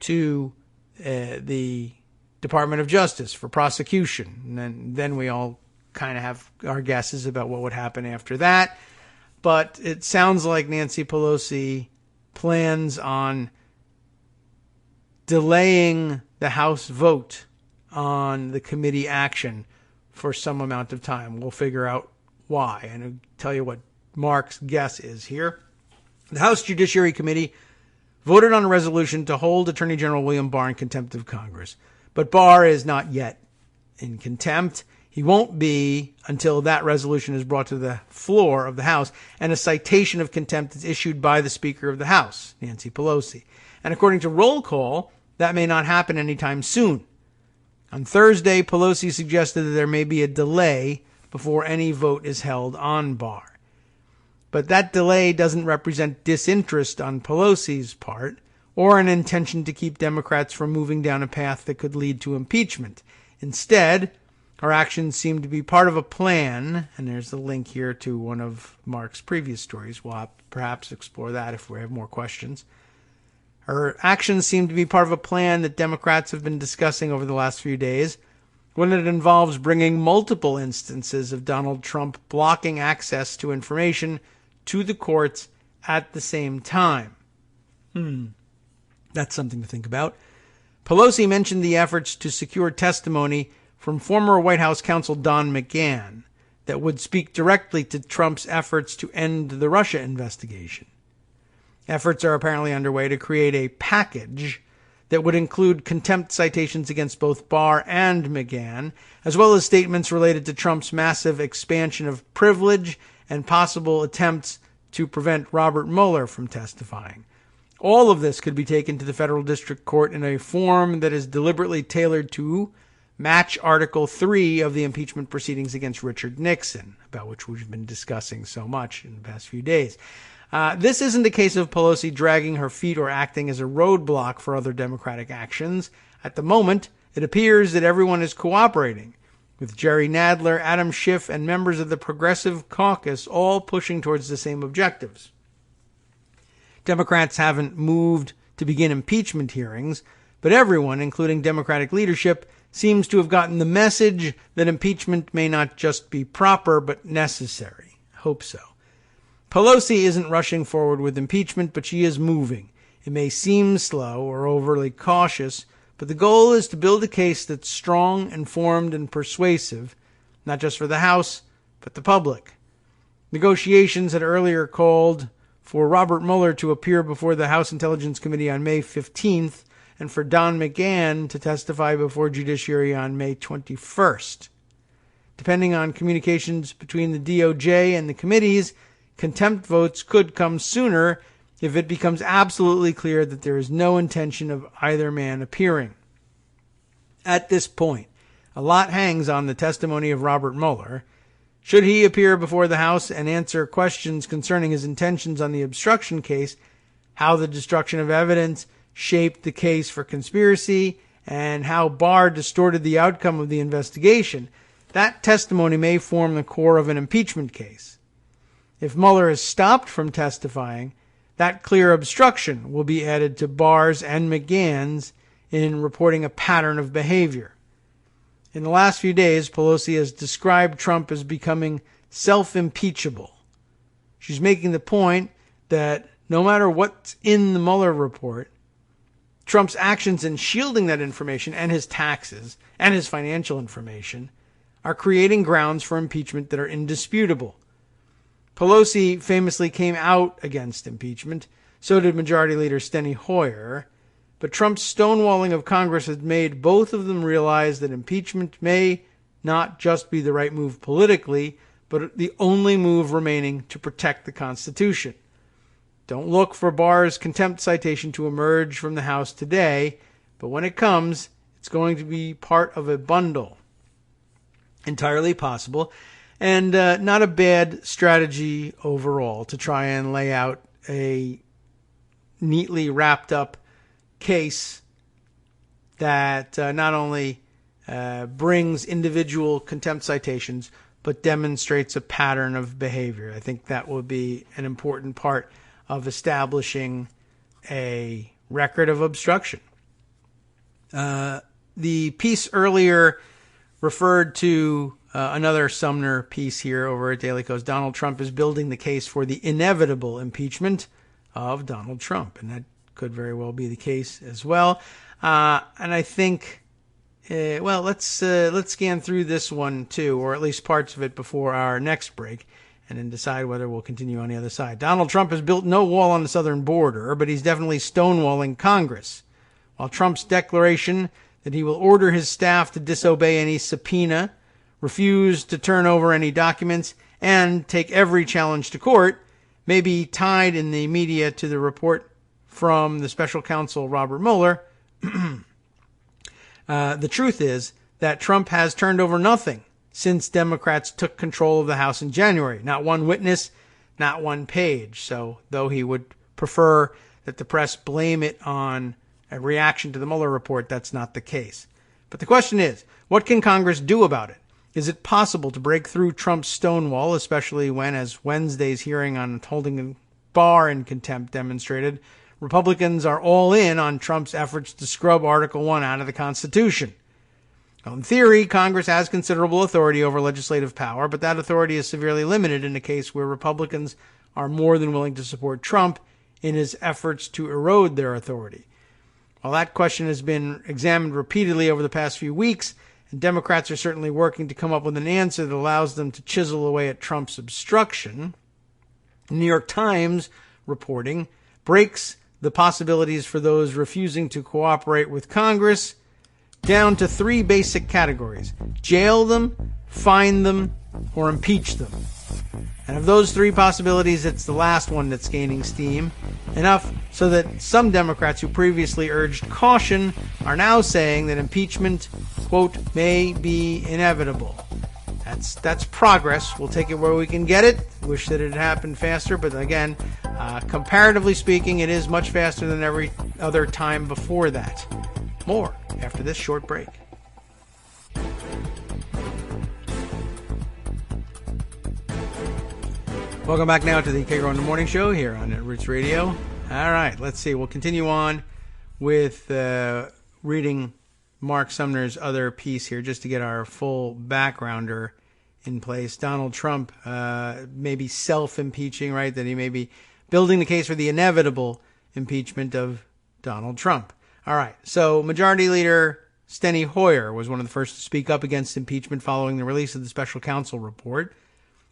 to the Department of Justice for prosecution. And then we all kind of have our guesses about what would happen after that. But it sounds like Nancy Pelosi plans on delaying the House vote on the committee action for some amount of time. We'll figure out why, and I'll tell you what Mark's guess is here. The House Judiciary Committee voted on a resolution to hold Attorney General William Barr in contempt of Congress. But Barr is not yet in contempt. He won't be until that resolution is brought to the floor of the House and a citation of contempt is issued by the Speaker of the House, Nancy Pelosi. And according to roll call, that may not happen anytime soon. On Thursday, Pelosi suggested that there may be a delay before any vote is held on Barr. But that delay doesn't represent disinterest on Pelosi's part or an intention to keep Democrats from moving down a path that could lead to impeachment. Instead, her actions seem to be part of a plan, and there's the link here to one of Mark's previous stories. We'll perhaps explore that if we have more questions. Her actions seem to be part of a plan that Democrats have been discussing over the last few days, when it involves bringing multiple instances of Donald Trump blocking access to information to the courts at the same time. That's something to think about. Pelosi mentioned the efforts to secure testimony from former White House counsel Don McGahn that would speak directly to Trump's efforts to end the Russia investigation. Efforts are apparently underway to create a package that would include contempt citations against both Barr and McGahn, as well as statements related to Trump's massive expansion of privilege and possible attempts to prevent Robert Mueller from testifying. All of this could be taken to the federal district court in a form that is deliberately tailored to match Article 3 of the impeachment proceedings against Richard Nixon, about which we've been discussing so much in the past few days. This isn't a case of Pelosi dragging her feet or acting as a roadblock for other Democratic actions. At the moment, it appears that everyone is cooperating, with Jerry Nadler, Adam Schiff, and members of the Progressive Caucus all pushing towards the same objectives. Democrats haven't moved to begin impeachment hearings, but everyone, including Democratic leadership, seems to have gotten the message that impeachment may not just be proper, but necessary. I hope so. Pelosi isn't rushing forward with impeachment, but she is moving. It may seem slow or overly cautious, but the goal is to build a case that's strong, informed, and persuasive, not just for the House, but the public. Negotiations had earlier called for Robert Mueller to appear before the House Intelligence Committee on May 15th, and for Don McGahn to testify before Judiciary on May 21st. Depending on communications between the DOJ and the committees, contempt votes could come sooner if it becomes absolutely clear that there is no intention of either man appearing. At this point, a lot hangs on the testimony of Robert Mueller. Should he appear before the House and answer questions concerning his intentions on the obstruction case, how the destruction of evidence shaped the case for conspiracy, and how Barr distorted the outcome of the investigation, that testimony may form the core of an impeachment case. If Mueller is stopped from testifying, that clear obstruction will be added to Barr's and McGahn's in reporting a pattern of behavior. In the last few days, Pelosi has described Trump as becoming self-impeachable. She's making the point that no matter what's in the Mueller report, Trump's actions in shielding that information and his taxes and his financial information are creating grounds for impeachment that are indisputable. Pelosi famously came out against impeachment. So did Majority Leader Steny Hoyer. But Trump's stonewalling of Congress has made both of them realize that impeachment may not just be the right move politically, but the only move remaining to protect the Constitution. Don't look for Barr's contempt citation to emerge from the House today, but when it comes, it's going to be part of a bundle. Entirely possible, and not a bad strategy overall to try and lay out a neatly wrapped up case that not only brings individual contempt citations, but demonstrates a pattern of behavior. I think that will be an important part of establishing a record of obstruction. The piece earlier referred to another Sumner piece here over at Daily Kos. Donald Trump is building the case for the inevitable impeachment of Donald Trump. And that could very well be the case as well. And I think, let's scan through this one too, or at least parts of it before our next break, and then decide whether we'll continue on the other side. Donald Trump has built no wall on the southern border, but he's definitely stonewalling Congress. While Trump's declaration that he will order his staff to disobey any subpoena, refuse to turn over any documents, and take every challenge to court may be tied in the media to the report from the special counsel Robert Mueller, the truth is that Trump has turned over nothing since Democrats took control of the House in January. Not one witness, not one page. So though he would prefer that the press blame it on a reaction to the Mueller report, that's not the case. But the question is, what can Congress do about it? Is it possible to break through Trump's stonewall, especially when, as Wednesday's hearing on holding Barr in contempt demonstrated, Republicans are all in on Trump's efforts to scrub Article 1 out of the Constitution? Now, in theory, Congress has considerable authority over legislative power, but that authority is severely limited in a case where Republicans are more than willing to support Trump in his efforts to erode their authority. While that question has been examined repeatedly over the past few weeks, and Democrats are certainly working to come up with an answer that allows them to chisel away at Trump's obstruction, the New York Times reporting breaks the possibilities for those refusing to cooperate with Congress down to three basic categories: jail them, fine them, or impeach them. And of those three possibilities, it's the last one that's gaining steam, enough so that some Democrats who previously urged caution are now saying that impeachment, quote, may be inevitable. That's progress. We'll take it where we can get it. Wish that it had happened faster, but again, comparatively speaking, it is much faster than every other time before that. More after this short break. Welcome back now to the Kagro in the Morning Show here on Roots Radio. All right, let's see. We'll continue on with reading Mark Sumner's other piece here just to get our full backgrounder in place. Donald Trump may be self-impeaching, right? That he may be building the case for the inevitable impeachment of Donald Trump. All right, so Majority Leader Steny Hoyer was one of the first to speak up against impeachment following the release of the special counsel report.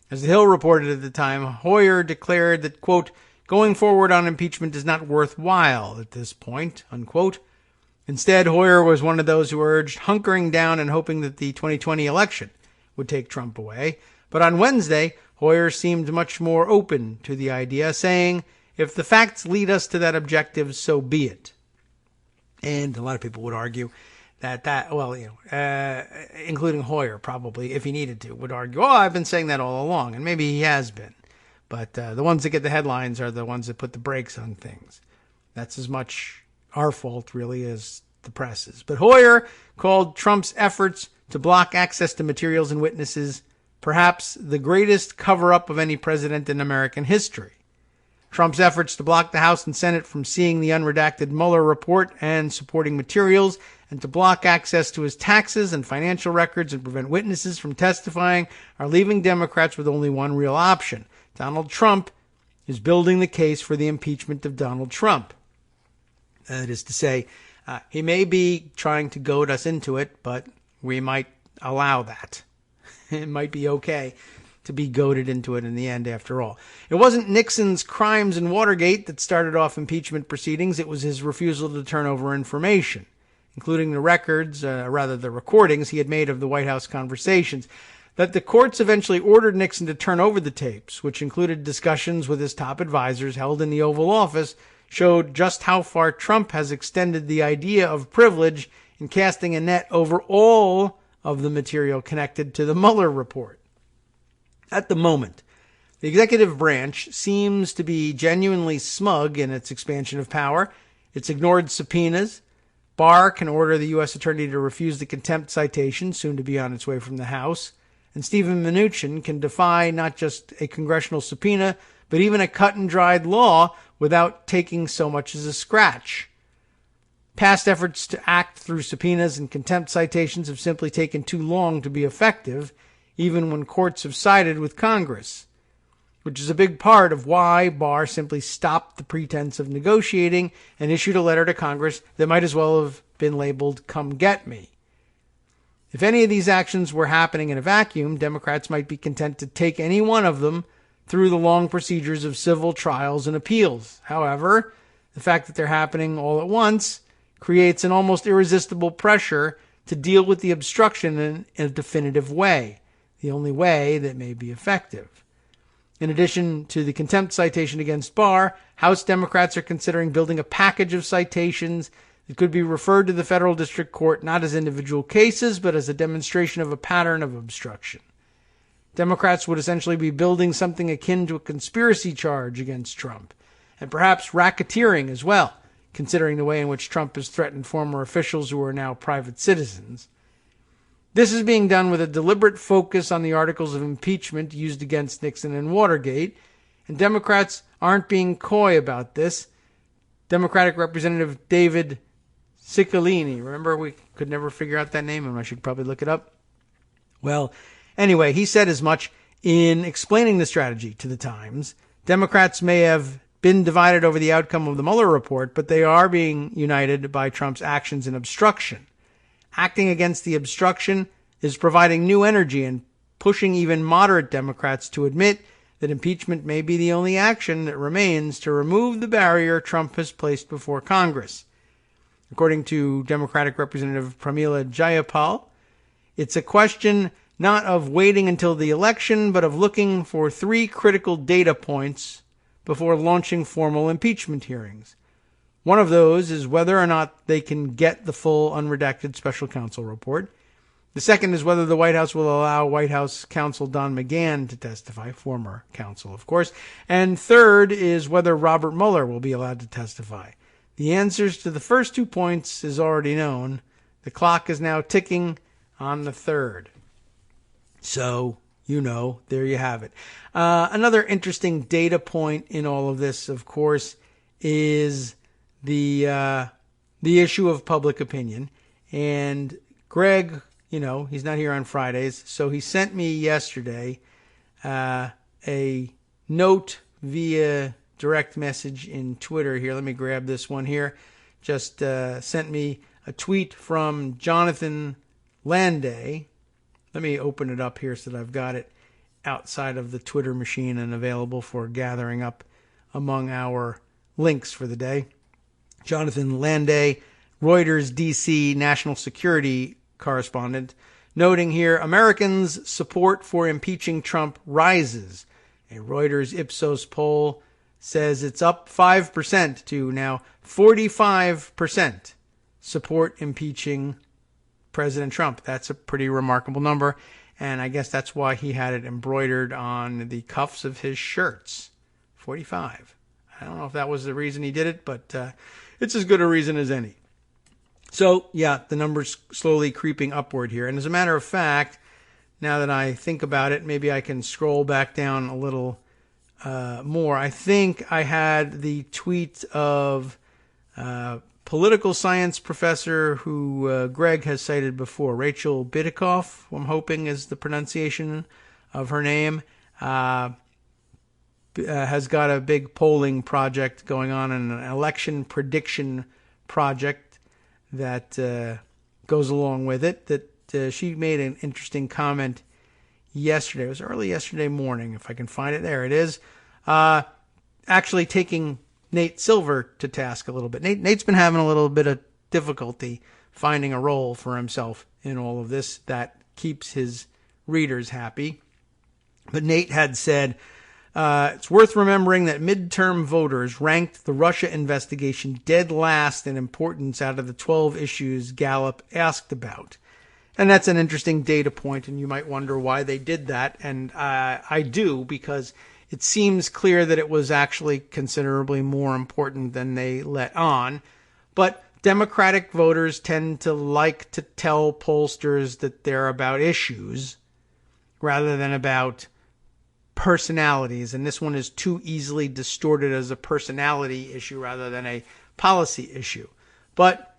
As The Hill reported at the time, Hoyer declared that, quote, going forward on impeachment is not worthwhile at this point, unquote. Instead, Hoyer was one of those who urged hunkering down and hoping that the 2020 election would take Trump away. But on Wednesday, Hoyer seemed much more open to the idea, saying, if the facts lead us to that objective, so be it. And a lot of people would argue including Hoyer probably, if he needed to, would argue, I've been saying that all along, and maybe he has been. But the ones that get the headlines are the ones that put the brakes on things. That's as much our fault, really, as the press's. But Hoyer called Trump's efforts to block access to materials and witnesses perhaps the greatest cover-up of any president in American history. Trump's efforts to block the House and Senate from seeing the unredacted Mueller report and supporting materials, and to block access to his taxes and financial records and prevent witnesses from testifying, are leaving Democrats with only one real option. Donald Trump is building the case for the impeachment of Donald Trump. That is to say, he may be trying to goad us into it, but we might allow that. It might be okay to be goaded into it in the end, after all. It wasn't Nixon's crimes in Watergate that started off impeachment proceedings. It was his refusal to turn over information, including the the recordings he had made of the White House conversations. That the courts eventually ordered Nixon to turn over the tapes, which included discussions with his top advisors held in the Oval Office, showed just how far Trump has extended the idea of privilege in casting a net over all of the material connected to the Mueller report. At the moment, the executive branch seems to be genuinely smug in its expansion of power. It's ignored subpoenas. Barr can order the U.S. attorney to refuse the contempt citation, soon to be on its way from the House. And Stephen Mnuchin can defy not just a congressional subpoena, but even a cut-and-dried law without taking so much as a scratch. Past efforts to act through subpoenas and contempt citations have simply taken too long to be effective. even when courts have sided with Congress, which is a big part of why Barr simply stopped the pretense of negotiating and issued a letter to Congress that might as well have been labeled "Come Get Me." If any of these actions were happening in a vacuum, Democrats might be content to take any one of them through the long procedures of civil trials and appeals. However, the fact that they're happening all at once creates an almost irresistible pressure to deal with the obstruction in a definitive way, the only way that may be effective. In addition to the contempt citation against Barr, House Democrats are considering building a package of citations that could be referred to the federal district court not as individual cases, but as a demonstration of a pattern of obstruction. Democrats would essentially be building something akin to a conspiracy charge against Trump, and perhaps racketeering as well, considering the way in which Trump has threatened former officials who are now private citizens. This is being done with a deliberate focus on the articles of impeachment used against Nixon and Watergate, and Democrats aren't being coy about this. Democratic Representative David Ciccolini, remember we could never figure out that name, and I should probably look it up. Well, anyway, he said as much in explaining the strategy to the Times. Democrats may have been divided over the outcome of the Mueller report, but they are being united by Trump's actions in obstruction. Acting against the obstruction is providing new energy and pushing even moderate Democrats to admit that impeachment may be the only action that remains to remove the barrier Trump has placed before Congress. According to Democratic Representative Pramila Jayapal, it's a question not of waiting until the election, but of looking for 3 critical data points before launching formal impeachment hearings. One of those is whether or not they can get the full unredacted special counsel report. The second is whether the White House will allow White House counsel Don McGahn to testify, former counsel, of course. And third is whether Robert Mueller will be allowed to testify. The answers to the first 2 points is already known. The clock is now ticking on the third. So, there you have it. Another interesting data point in all of this, of course, is the issue of public opinion. And Greg, he's not here on Fridays, so he sent me yesterday a note via direct message in Twitter here. Let me grab this one here. Just sent me a tweet from Jonathan Landay. Let me open it up here so that I've got it outside of the Twitter machine and available for gathering up among our links for the day. Jonathan Landay, Reuters DC national security correspondent, noting here, Americans' support for impeaching Trump rises. A Reuters Ipsos poll says it's up 5% to now 45% support impeaching President Trump. That's a pretty remarkable number, and I guess that's why he had it embroidered on the cuffs of his shirts. 45. I don't know if that was the reason he did it, but it's as good a reason as any. So, yeah, the number's slowly creeping upward here. And as a matter of fact, now that I think about it, maybe I can scroll back down a little more. I think I had the tweet of political science professor who Greg has cited before, Rachel Bitikoff, I'm hoping is the pronunciation of her name, has got a big polling project going on, and an election prediction project that goes along with it, that she made an interesting comment yesterday. It was early yesterday morning, if I can find it. There it is. Actually taking Nate Silver to task a little bit. Nate's been having a little bit of difficulty finding a role for himself in all of this that keeps his readers happy. But Nate had said, it's worth remembering that midterm voters ranked the Russia investigation dead last in importance out of the 12 issues Gallup asked about. And that's an interesting data point, and you might wonder why they did that. And I do, because it seems clear that it was actually considerably more important than they let on. But Democratic voters tend to like to tell pollsters that they're about issues rather than about personalities. And this one is too easily distorted as a personality issue rather than a policy issue. But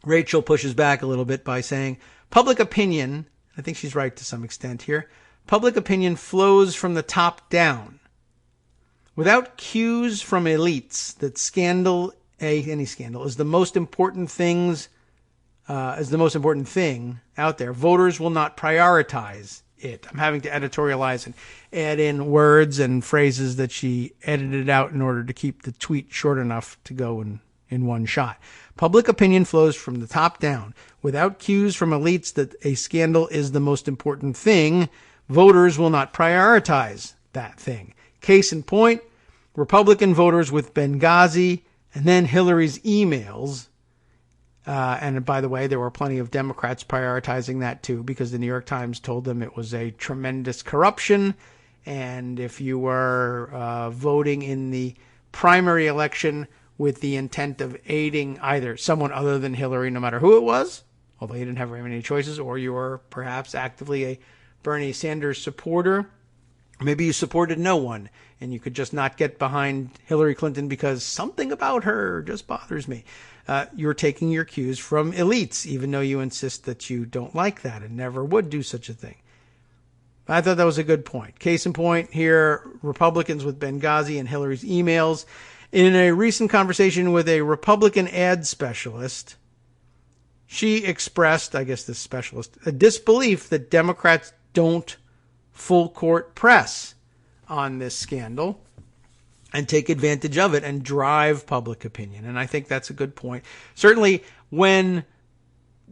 Rachel pushes back a little bit by saying public opinion, I think she's right to some extent here, public opinion flows from the top down. Without cues from elites that any scandal is the most important thing out there, voters will not prioritize it. I'm having to editorialize and add in words and phrases that she edited out in order to keep the tweet short enough to go in one shot. Public opinion flows from the top down. Without cues from elites that a scandal is the most important thing, voters will not prioritize that thing. Case in point, Republican voters with Benghazi and then Hillary's emails. And by the way, there were plenty of Democrats prioritizing that too, because the New York Times told them it was a tremendous corruption. And if you were voting in the primary election with the intent of aiding either someone other than Hillary, no matter who it was, although you didn't have very many choices, or you were perhaps actively a Bernie Sanders supporter, maybe you supported no one and you could just not get behind Hillary Clinton because something about her just bothers me. You're taking your cues from elites, even though you insist that you don't like that and never would do such a thing. I thought that was a good point. Case in point here, Republicans with Benghazi and Hillary's emails. In a recent conversation with a Republican ad specialist, she expressed, I guess this specialist, a disbelief that Democrats don't full court press on this scandal and take advantage of it and drive public opinion. And I think that's a good point. Certainly when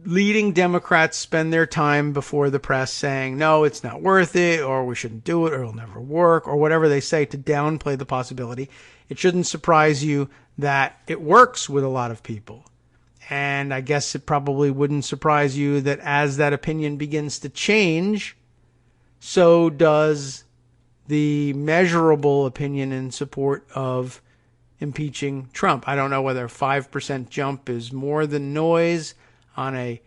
leading Democrats spend their time before the press saying, no, it's not worth it, or we shouldn't do it, or it'll never work, or whatever they say to downplay the possibility, it shouldn't surprise you that it works with a lot of people. And I guess it probably wouldn't surprise you that as that opinion begins to change, so does the measurable opinion in support of impeaching Trump. I don't know whether a 5% jump is more than noise on a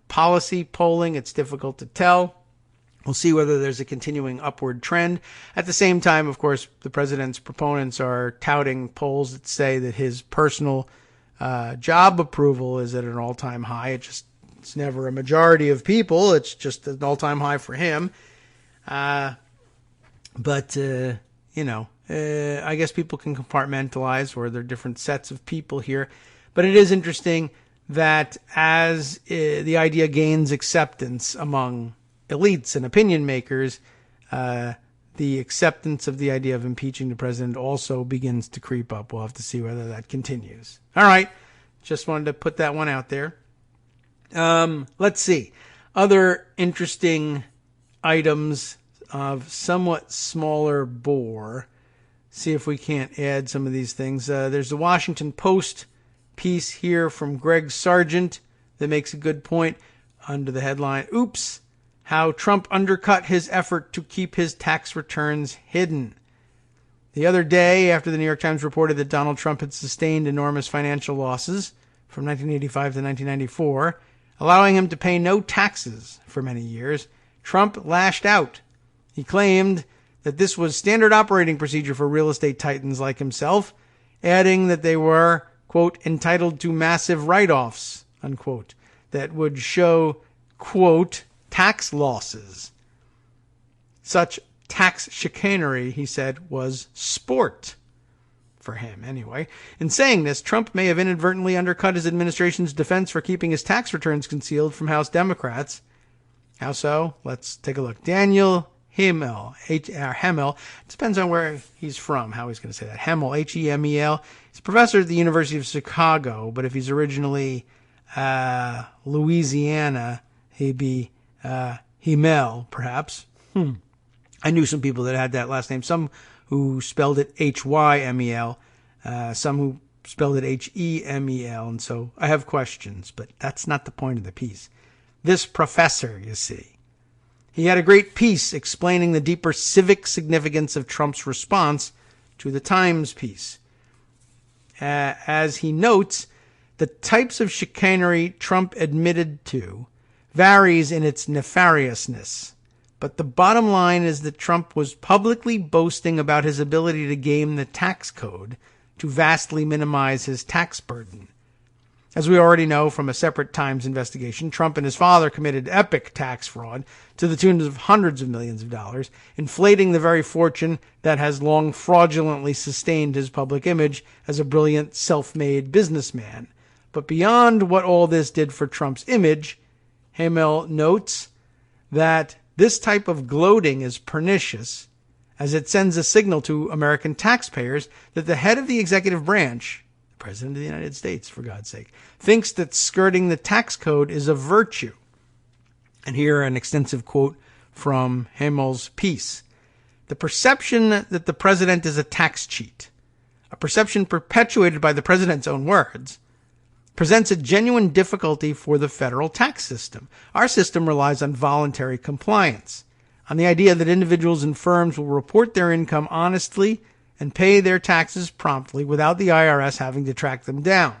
policy polling. It's difficult to tell. We'll see whether there's a continuing upward trend. At the same time, of course, the president's proponents are touting polls that say that his personal job approval is at an all-time high. It's never a majority of people. It's just an all-time high for him. But I guess people can compartmentalize, or there are different sets of people here. But it is interesting that as the idea gains acceptance among elites and opinion makers, the acceptance of the idea of impeaching the president also begins to creep up. We'll have to see whether that continues. All right. Just wanted to put that one out there. Let's see. Other interesting items of somewhat smaller bore. See if we can't add some of these things. There's the Washington Post piece here from Greg Sargent that makes a good point under the headline, "Oops, how Trump undercut his effort to keep his tax returns hidden." The other day, after the New York Times reported that Donald Trump had sustained enormous financial losses from 1985 to 1994, allowing him to pay no taxes for many years, Trump lashed out. He claimed that this was standard operating procedure for real estate titans like himself, adding that they were, quote, entitled to massive write-offs, unquote, that would show, quote, tax losses. Such tax chicanery, he said, was sport for him anyway. In saying this, Trump may have inadvertently undercut his administration's defense for keeping his tax returns concealed from House Democrats. How so? Let's take a look. Daniel Hemel, Hemel, depends on where he's from, how he's going to say that. Hemel, H-E-M-E-L. He's a professor at the University of Chicago, but if he's originally Louisiana, he'd be Hemel, perhaps. I knew some people that had that last name, some who spelled it H-Y-M-E-L, some who spelled it H-E-M-E-L, and so I have questions, but that's not the point of the piece. This professor, you see, he had a great piece explaining the deeper civic significance of Trump's response to the Times piece. As he notes, the types of chicanery Trump admitted to varies in its nefariousness. But the bottom line is that Trump was publicly boasting about his ability to game the tax code to vastly minimize his tax burden. As we already know from a separate Times investigation, Trump and his father committed epic tax fraud to the tune of hundreds of millions of dollars, inflating the very fortune that has long fraudulently sustained his public image as a brilliant, self-made businessman. But beyond what all this did for Trump's image, Hamel notes that this type of gloating is pernicious, as it sends a signal to American taxpayers that the head of the executive branch, the President of the United States, for God's sake, thinks that skirting the tax code is a virtue. And here an extensive quote from Hamel's piece. The perception that the president is a tax cheat, a perception perpetuated by the president's own words, presents a genuine difficulty for the federal tax system. Our system relies on voluntary compliance, on the idea that individuals and firms will report their income honestly and pay their taxes promptly without the IRS having to track them down.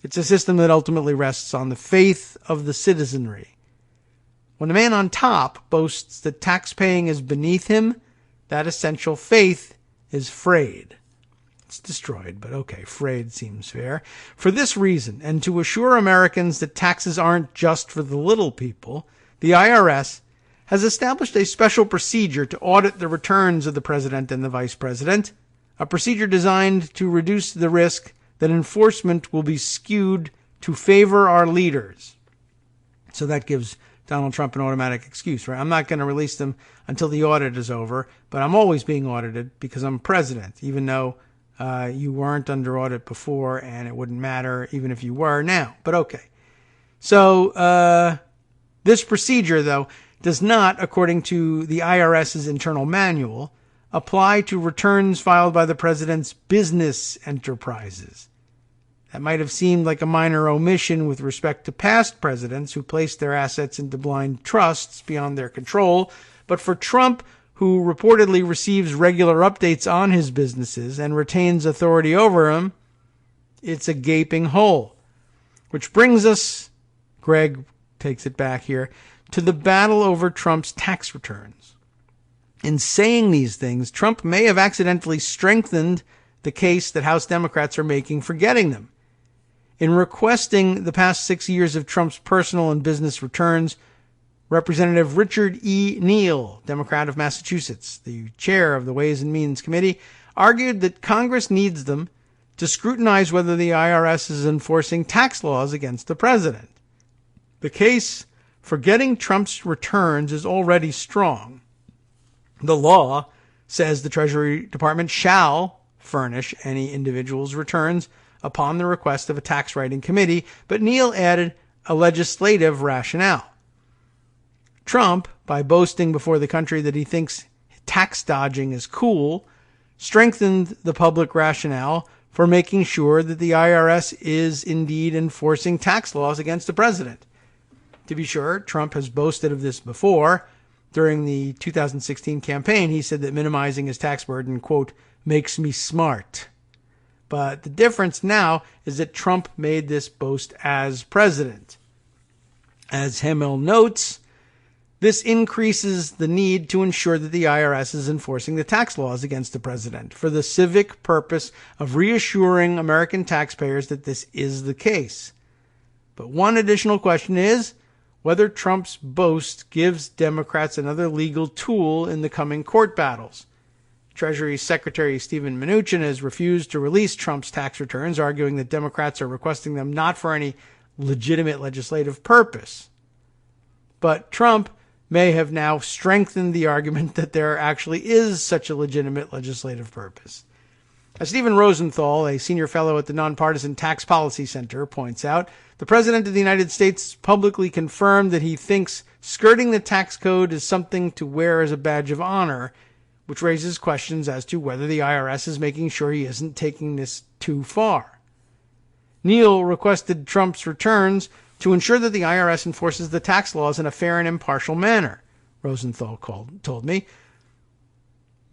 It's a system that ultimately rests on the faith of the citizenry. When the man on top boasts that tax paying is beneath him, that essential faith is frayed. It's destroyed, but okay, frayed seems fair. For this reason, and to assure Americans that taxes aren't just for the little people, the IRS has established a special procedure to audit the returns of the president and the vice president, a procedure designed to reduce the risk that enforcement will be skewed to favor our leaders. So that gives Donald Trump an automatic excuse, right? I'm not going to release them until the audit is over, but I'm always being audited because I'm president, even though you weren't under audit before, and it wouldn't matter even if you were now. But okay. So this procedure, though, does not, according to the IRS's internal manual, apply to returns filed by the president's business enterprises. That might have seemed like a minor omission with respect to past presidents who placed their assets into blind trusts beyond their control, but for Trump, who reportedly receives regular updates on his businesses and retains authority over them, it's a gaping hole. Which brings us, Greg takes it back here, to the battle over Trump's tax returns. In saying these things, Trump may have accidentally strengthened the case that House Democrats are making for getting them. In requesting the past 6 years of Trump's personal and business returns, Representative Richard E. Neal, Democrat of Massachusetts, the chair of the Ways and Means Committee, argued that Congress needs them to scrutinize whether the IRS is enforcing tax laws against the president. The case for getting Trump's returns is already strong. The law says the Treasury Department shall furnish any individual's returns upon the request of a tax writing committee, but Neal added a legislative rationale. Trump, by boasting before the country that he thinks tax dodging is cool, strengthened the public rationale for making sure that the IRS is indeed enforcing tax laws against the president. To be sure, Trump has boasted of this before. During the 2016 campaign, he said that minimizing his tax burden, quote, makes me smart. But the difference now is that Trump made this boast as president. As Hamel notes, this increases the need to ensure that the IRS is enforcing the tax laws against the president for the civic purpose of reassuring American taxpayers that this is the case. But one additional question is whether Trump's boast gives Democrats another legal tool in the coming court battles. Treasury Secretary Steven Mnuchin has refused to release Trump's tax returns, arguing that Democrats are requesting them not for any legitimate legislative purpose. But Trump may have now strengthened the argument that there actually is such a legitimate legislative purpose. As Stephen Rosenthal, a senior fellow at the Nonpartisan Tax Policy Center, points out, the President of the United States publicly confirmed that he thinks skirting the tax code is something to wear as a badge of honor, which raises questions as to whether the IRS is making sure he isn't taking this too far. Neal requested Trump's returns to ensure that the IRS enforces the tax laws in a fair and impartial manner, Rosenthal told me.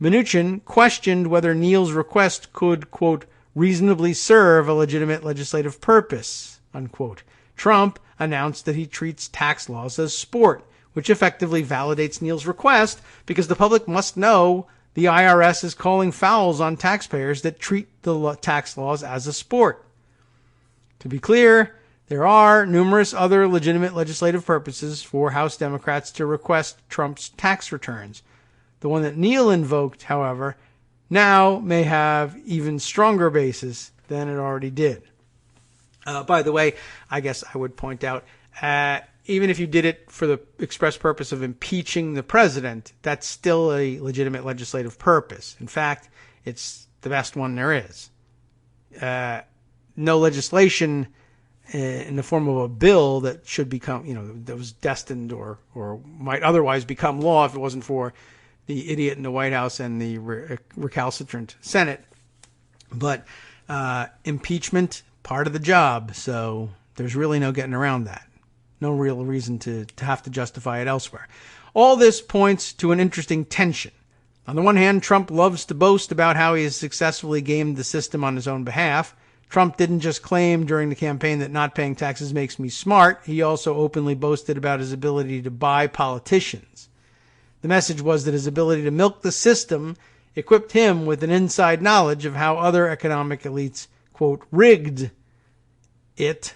Mnuchin questioned whether Neal's request could, quote, reasonably serve a legitimate legislative purpose, unquote. Trump announced that he treats tax laws as sport, which effectively validates Neal's request because the public must know the IRS is calling fouls on taxpayers that treat the tax laws as a sport. To be clear, there are numerous other legitimate legislative purposes for House Democrats to request Trump's tax returns. The one that Neal invoked, however, now may have even stronger basis than it already did. By the way, I guess I would point out, even if you did it for the express purpose of impeaching the president, that's still a legitimate legislative purpose. In fact, it's the best one there is. No legislation in the form of a bill that should become, that was destined or might otherwise become law if it wasn't for the idiot in the White House and the recalcitrant Senate. But impeachment, part of the job, so there's really no getting around that. No real reason to have to justify it elsewhere. All this points to an interesting tension. On the one hand, Trump loves to boast about how he has successfully gamed the system on his own behalf. Trump didn't just claim during the campaign that not paying taxes makes me smart. He also openly boasted about his ability to buy politicians. The message was that his ability to milk the system equipped him with an inside knowledge of how other economic elites, quote, rigged it,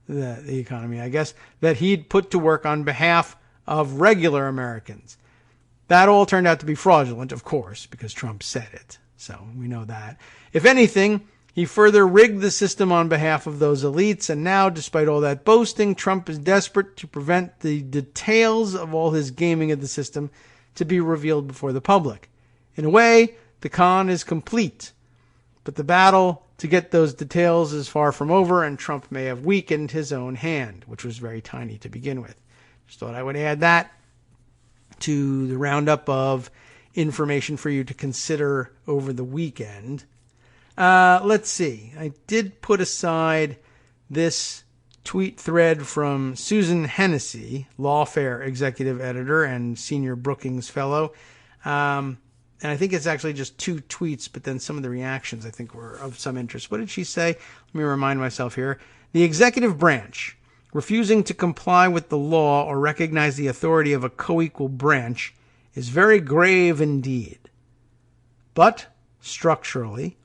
the economy, I guess, that he'd put to work on behalf of regular Americans. That all turned out to be fraudulent, of course, because Trump said it. So we know that. If anything, he further rigged the system on behalf of those elites, and now, despite all that boasting, Trump is desperate to prevent the details of all his gaming of the system to be revealed before the public. In a way, the con is complete, but the battle to get those details is far from over, and Trump may have weakened his own hand, which was very tiny to begin with. Just thought I would add that to the roundup of information for you to consider over the weekend. Let's see. I did put aside this tweet thread from Susan Hennessy, Lawfare executive editor and senior Brookings fellow. And I think it's actually just 2 tweets, but then some of the reactions I think were of some interest. What did she say? Let me remind myself here. The executive branch, refusing to comply with the law or recognize the authority of a co-equal branch, is very grave indeed. But, structurally,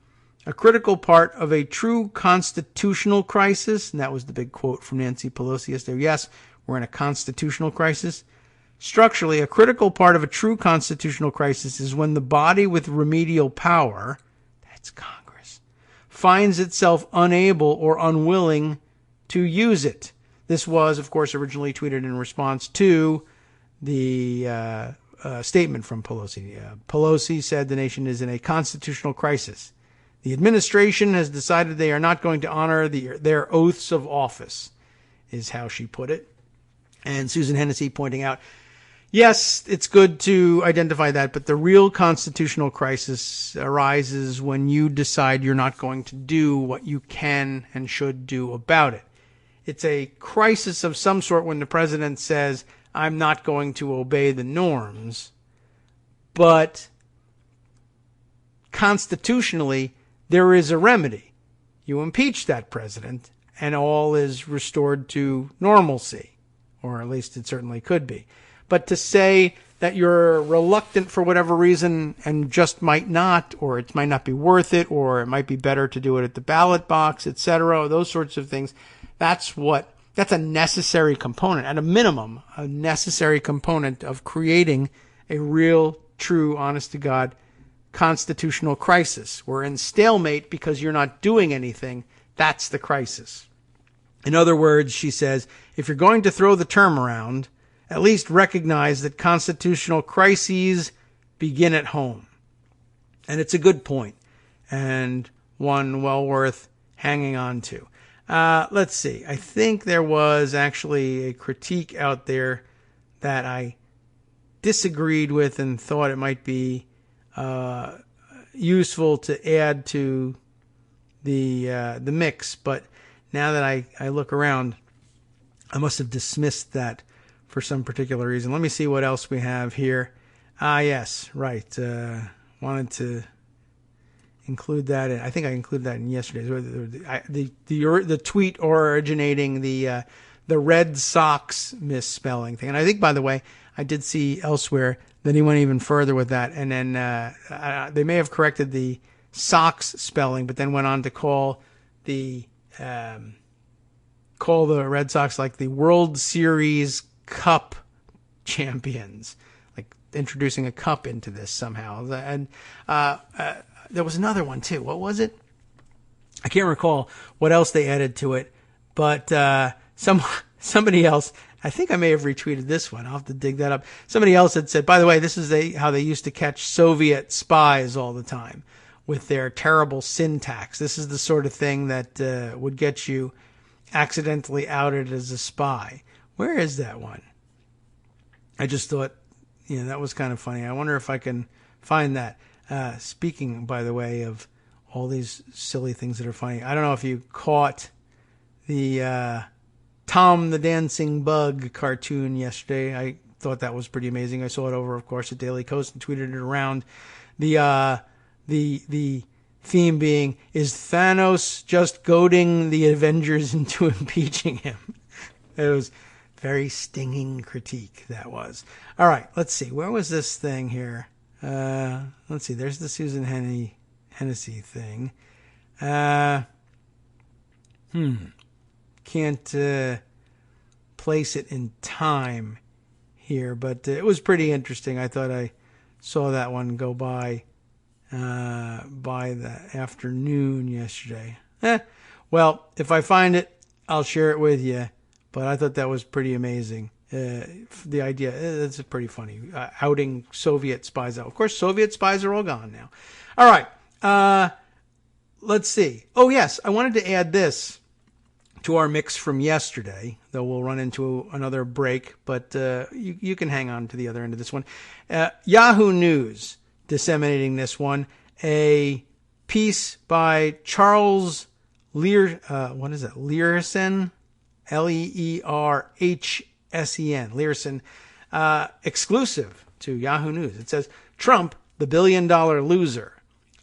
a critical part of a true constitutional crisis, and that was the big quote from Nancy Pelosi yesterday. Yes, we're in a constitutional crisis. Structurally, a critical part of a true constitutional crisis is when the body with remedial power, that's Congress, finds itself unable or unwilling to use it. This was, of course, originally tweeted in response to the statement from Pelosi. Pelosi said the nation is in a constitutional crisis. The administration has decided they are not going to honor their oaths of office, is how she put it. And Susan Hennessy pointing out, yes, it's good to identify that, but the real constitutional crisis arises when you decide you're not going to do what you can and should do about it. It's a crisis of some sort when the president says, I'm not going to obey the norms, but constitutionally, there is a remedy. You impeach that president, and all is restored to normalcy, or at least it certainly could be. But to say that you're reluctant for whatever reason and just might not, or it might not be worth it, or it might be better to do it at the ballot box, etc., those sorts of things, that's a necessary component, at a minimum, a necessary component of creating a real, true, honest-to-God constitutional crisis. We're in stalemate because you're not doing anything. That's the crisis. In other words, she says, if you're going to throw the term around, at least recognize that constitutional crises begin at home. And it's a good point, and one well worth hanging on to. Let's see. I think there was actually a critique out there that I disagreed with and thought it might be useful to add to the mix, but now that I look around, I must have dismissed that for some particular reason. Let me see what else we have here. Yes, right. Wanted to include that in, I think I included that in yesterday's, the tweet originating the Red Sox misspelling thing. And I think, by the way, I did see elsewhere that he went even further with that. And then they may have corrected the Sox spelling, but then went on to call the call the Red Sox like the World Series Cup champions, like introducing a cup into this somehow. And there was another one too. What was it? I can't recall what else they added to it, but somebody else, I think I may have retweeted this one. I'll have to dig that up. Somebody else had said, by the way, this is how they used to catch Soviet spies all the time with their terrible syntax. This is the sort of thing that would get you accidentally outed as a spy. Where is that one? I just thought, that was kind of funny. I wonder if I can find that. Speaking, by the way, of all these silly things that are funny, I don't know if you caught the Tom the Dancing Bug cartoon yesterday. I thought that was pretty amazing. I saw it over, of course, at Daily Kos and tweeted it around. The theme being, is Thanos just goading the Avengers into impeaching him? It was very stinging critique, that was. All right, let's see. Where was this thing here? Let's see. There's the Susan Hennessy thing. Can't place it in time here, but it was pretty interesting. I thought I saw that one go by the afternoon yesterday. Well, if I find it, I'll share it with you. But I thought that was pretty amazing. The idea, it's pretty funny. Outing Soviet spies out. Of course, Soviet spies are all gone now. All right. Let's see. Oh, yes. I wanted to add this to our mix from yesterday, though we'll run into another break. But you can hang on to the other end of this one. Yahoo News disseminating this one. A piece by Charles Leerhsen, Leerhsen, Leerhsen, exclusive to Yahoo News. It says, Trump, the $1 billion loser.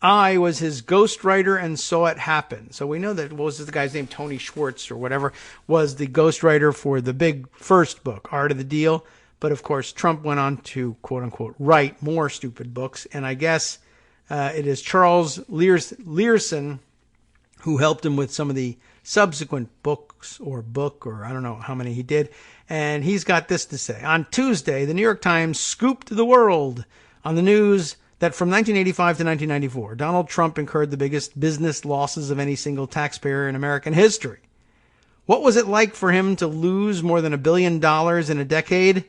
I was his ghostwriter and saw it happen. So we know that, what was the guy's name? Tony Schwartz or whatever was the ghostwriter for the big first book, Art of the Deal. But of course, Trump went on to, quote unquote, write more stupid books. And I guess it is Charles Leerhsen who helped him with some of the subsequent books or I don't know how many he did. And he's got this to say. On Tuesday, the New York Times scooped the world on the news that from 1985 to 1994, Donald Trump incurred the biggest business losses of any single taxpayer in American history. What was it like for him to lose more than $1 billion in a decade?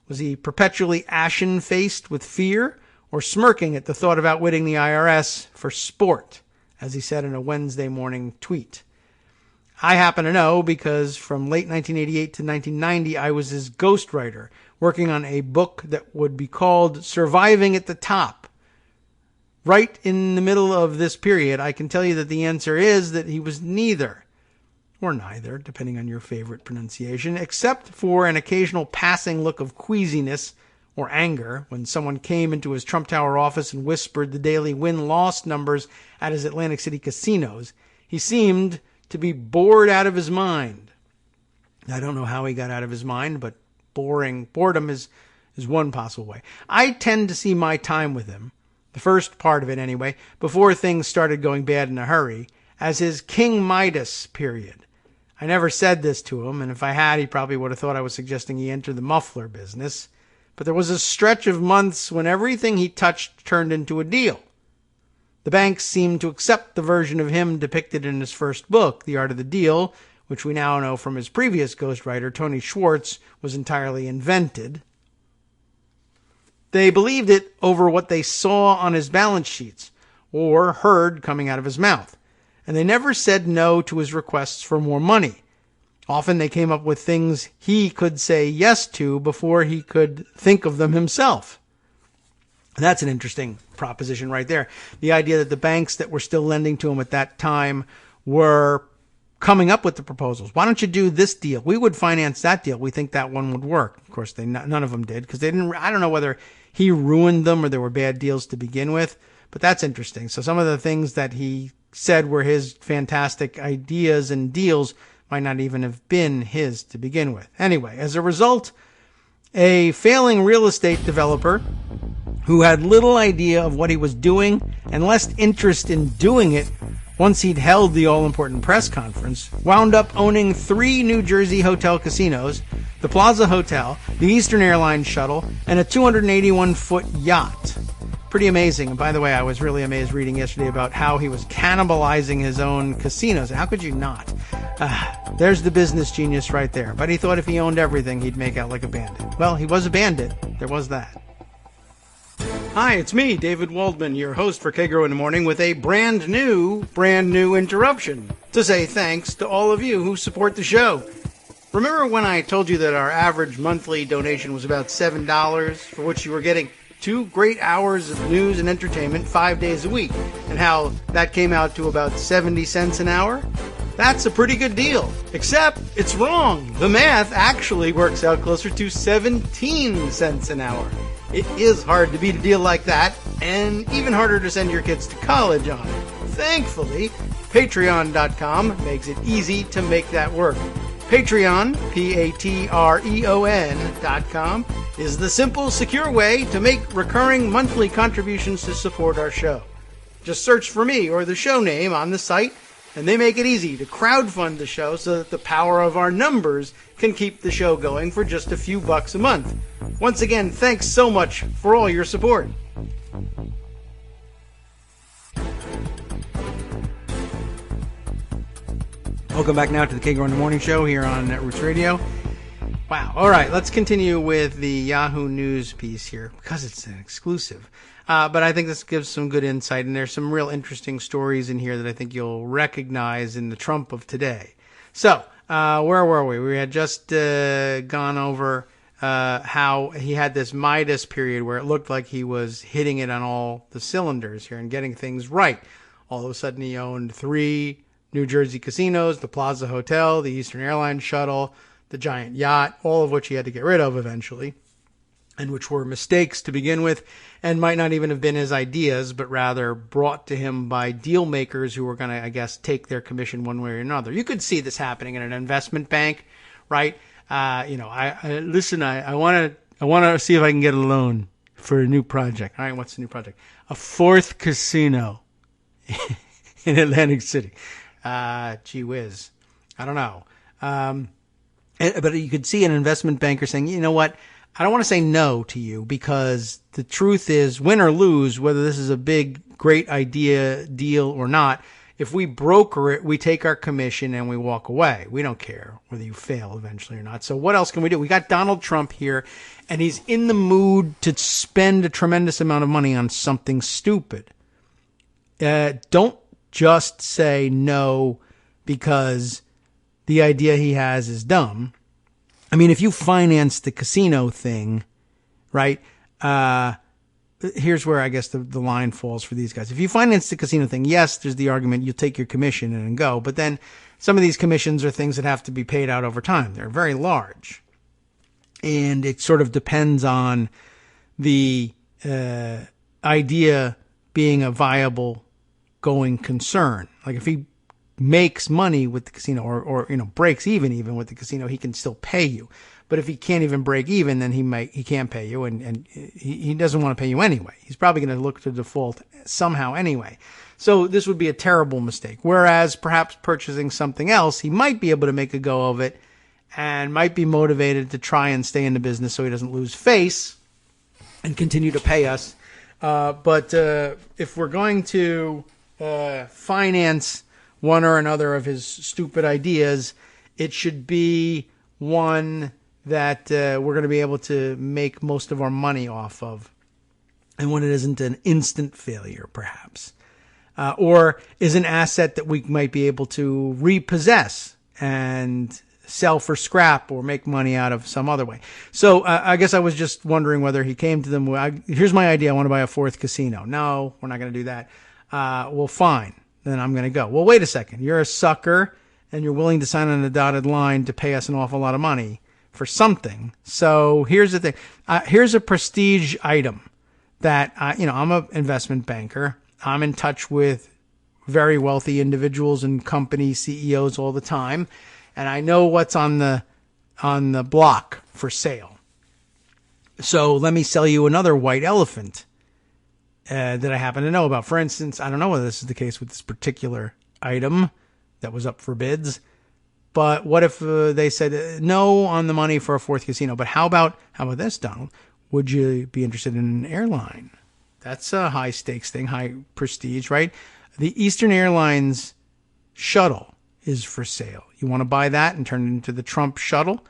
Was he perpetually ashen-faced with fear or smirking at the thought of outwitting the IRS for sport, as he said in a Wednesday morning tweet? I happen to know because from late 1988 to 1990, I was his ghostwriter, working on a book that would be called Surviving at the Top. Right in the middle of this period, I can tell you that the answer is that he was neither, or neither, depending on your favorite pronunciation, except for an occasional passing look of queasiness or anger when someone came into his Trump Tower office and whispered the daily win-loss numbers at his Atlantic City casinos. He seemed to be bored out of his mind. I don't know how he got out of his mind, but boredom is one possible way. I tend to see my time with him, the first part of it anyway, before things started going bad in a hurry, as his King Midas period. I never said this to him, and if I had, he probably would have thought I was suggesting he enter the muffler business. But there was a stretch of months when everything he touched turned into a deal. The banks seemed to accept the version of him depicted in his first book, The Art of the Deal, which we now know from his previous ghostwriter, Tony Schwartz, was entirely invented. They believed it over what they saw on his balance sheets or heard coming out of his mouth. And they never said no to his requests for more money. Often they came up with things he could say yes to before he could think of them himself. And that's an interesting proposition right there. The idea that the banks that were still lending to him at that time were coming up with the proposals. Why don't you do this deal? We would finance that deal. We think that one would work. Of course, none of them did because they didn't. I don't know whether he ruined them or there were bad deals to begin with, but that's interesting. So some of the things that he said were his fantastic ideas and deals might not even have been his to begin with. Anyway, as a result, a failing real estate developer who had little idea of what he was doing and less interest in doing it once he'd held the all-important press conference, wound up owning 3 New Jersey hotel casinos, the Plaza Hotel, the Eastern Airlines shuttle, and a 281-foot yacht. Pretty amazing. And by the way, I was really amazed reading yesterday about how he was cannibalizing his own casinos. How could you not? There's the business genius right there. But he thought if he owned everything, he'd make out like a bandit. Well, he was a bandit. There was that. Hi, it's me, David Waldman, your host for Kagro in the Morning, with a brand new interruption to say thanks to all of you who support the show. Remember when I told you that our average monthly donation was about $7, for which you were getting 2 great hours of news and entertainment 5 days a week, and how that came out to about 70 cents an hour? That's a pretty good deal. Except it's wrong. The math actually works out closer to 17 cents an hour. It is hard to beat a deal like that, and even harder to send your kids to college on. Thankfully, Patreon.com makes it easy to make that work. Patreon, Patreon.com, is the simple, secure way to make recurring monthly contributions to support our show. Just search for me or the show name on the site, and they make it easy to crowdfund the show so that the power of our numbers can keep the show going for just a few bucks a month. Once again, thanks so much for all your support. Welcome back now to the Kagro in the Morning Show here on Netroots Radio. Wow. All right, let's continue with the Yahoo News piece here because it's an exclusive. But I think this gives some good insight, and there's some real interesting stories in here that I think you'll recognize in the Trump of today. So, where were we? We had just gone over how he had this Midas period where it looked like he was hitting it on all the cylinders here and getting things right. All of a sudden, he owned 3 New Jersey casinos, the Plaza Hotel, the Eastern Airlines shuttle, the giant yacht, all of which he had to get rid of eventually, and which were mistakes to begin with, and might not even have been his ideas, but rather brought to him by deal makers who were going to, I guess, take their commission one way or another. You could see this happening in an investment bank, right? I want to see if I can get a loan for a new project. All right, what's the new project? A 4th casino in Atlantic City. Gee whiz. I don't know. But you could see an investment banker saying, you know what? I don't want to say no to you because the truth is, win or lose, whether this is a big, great idea, deal or not, if we broker it, we take our commission and we walk away. We don't care whether you fail eventually or not. So what else can we do? We got Donald Trump here, and he's in the mood to spend a tremendous amount of money on something stupid. Don't just say no because the idea he has is dumb. I mean, if you finance the casino thing, right, here's where I guess the line falls for these guys. If you finance the casino thing, yes, there's the argument you'll take your commission and go. But then some of these commissions are things that have to be paid out over time. They're very large. And it sort of depends on the idea being a viable going concern. Like if he makes money with the casino or breaks even with the casino, he can still pay you. But if he can't even break even, then he can't pay you, and he doesn't want to pay you anyway. He's probably going to look to default somehow anyway. So this would be a terrible mistake. Whereas perhaps purchasing something else, he might be able to make a go of it and might be motivated to try and stay in the business so he doesn't lose face and continue to pay us. But if we're going to finance one or another of his stupid ideas, it should be one that we're going to be able to make most of our money off of, and when it isn't an instant failure, perhaps, or is an asset that we might be able to repossess and sell for scrap or make money out of some other way. So I guess I was just wondering whether he came to them. Here's my idea. I want to buy a 4th casino. No, we're not going to do that. Well, fine. Then I'm going to go. Well, wait a second. You're a sucker and you're willing to sign on a dotted line to pay us an awful lot of money for something. So here's the thing. Here's a prestige item that, I'm an investment banker. I'm in touch with very wealthy individuals and company CEOs all the time. And I know what's on the block for sale. So let me sell you another white elephant that I happen to know about. For instance, I don't know whether this is the case with this particular item that was up for bids. But what if they said no on the money for a fourth casino? But how about this, Donald? Would you be interested in an airline? That's a high stakes thing, high prestige, right? The Eastern Airlines shuttle is for sale. You want to buy that and turn it into the Trump shuttle?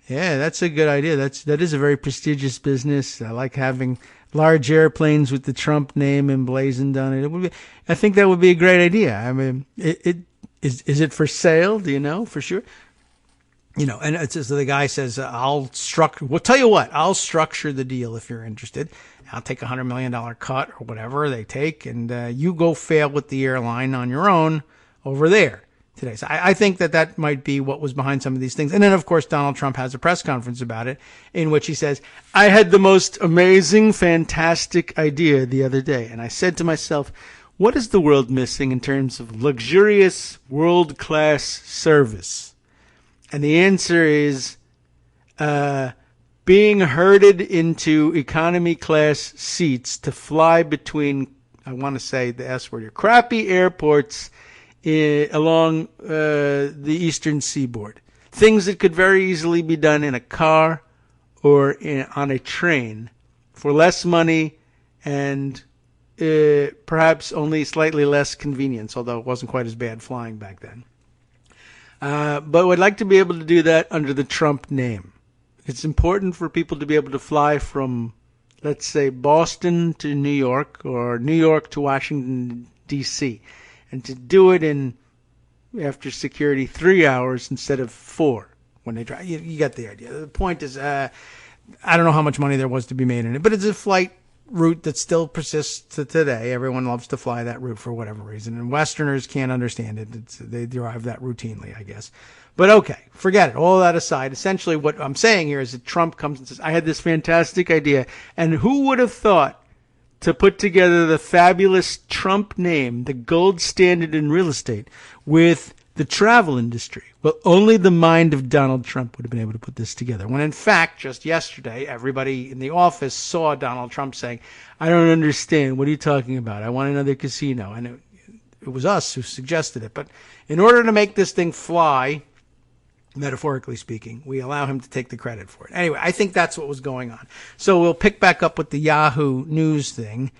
Yeah, that's a good idea. That is a very prestigious business. I like having large airplanes with the Trump name emblazoned on it. I think that would be a great idea. I mean, is it for sale? Do you know for sure? And it's so the guy says, I'll tell you what, I'll structure the deal if you're interested. I'll take $100 million cut or whatever they take, and you go fail with the airline on your own over there today. So I think that might be what was behind some of these things. And then, of course, Donald Trump has a press conference about it in which he says, I had the most amazing, fantastic idea the other day. And I said to myself, what is the world missing in terms of luxurious, world-class service? And the answer is being herded into economy class seats to fly between, I want to say the S word here, crappy airports along the eastern seaboard. Things that could very easily be done in a car or on a train for less money and perhaps only slightly less convenience, although it wasn't quite as bad flying back then. But would like to be able to do that under the Trump name. It's important for people to be able to fly from, let's say, Boston to New York or New York to Washington, D.C., and to do it in, after security, 3 hours instead of 4 when they drive. You get the idea. The point is, I don't know how much money there was to be made in it, but it's a flight route that still persists to today. Everyone loves to fly that route for whatever reason, and Westerners can't understand it. They derive that routinely, I guess. But okay, forget it. All that aside, essentially what I'm saying here is that Trump comes and says, I had this fantastic idea, and who would have thought to put together the fabulous Trump name, the gold standard in real estate, with the travel industry? Well, only the mind of Donald Trump would have been able to put this together. When in fact, just yesterday, everybody in the office saw Donald Trump saying, I don't understand. What are you talking about? I want another casino. And it was us who suggested it. But in order to make this thing fly, metaphorically speaking, we allow him to take the credit for it. Anyway, I think that's what was going on. So we'll pick back up with the Yahoo News thing.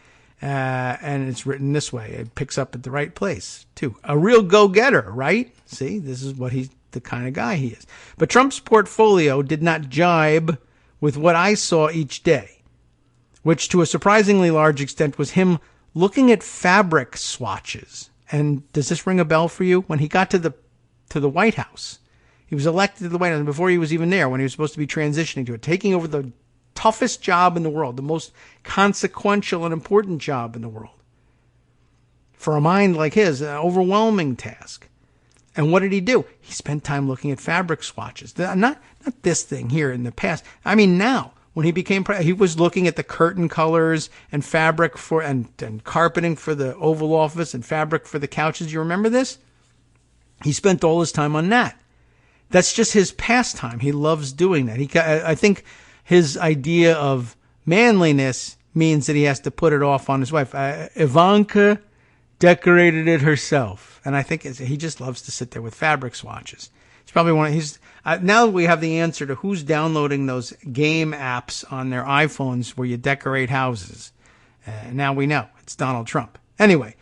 And it's written this way. It picks up at the right place, too. A real go-getter, right? See, this is what the kind of guy he is. But Trump's portfolio did not jibe with what I saw each day, which to a surprisingly large extent was him looking at fabric swatches. And does this ring a bell for you? When he got to the White House, he was elected to the White House before he was even there, when he was supposed to be transitioning to it, taking over the toughest job in the world, the most consequential and important job in the world. For a mind like his, an overwhelming task. And what did he do? He spent time looking at fabric swatches. Not this thing here in the past. I mean now, when he became president, he was looking at the curtain colors and fabric for and carpeting for the Oval Office and fabric for the couches. You remember this? He spent all his time on that. That's just his pastime. He loves doing that. I think his idea of manliness means that he has to put it off on his wife. Ivanka decorated it herself. And I think he just loves to sit there with fabric swatches. He's probably now we have the answer to who's downloading those game apps on their iPhones where you decorate houses. Now we know. It's Donald Trump. Anyway,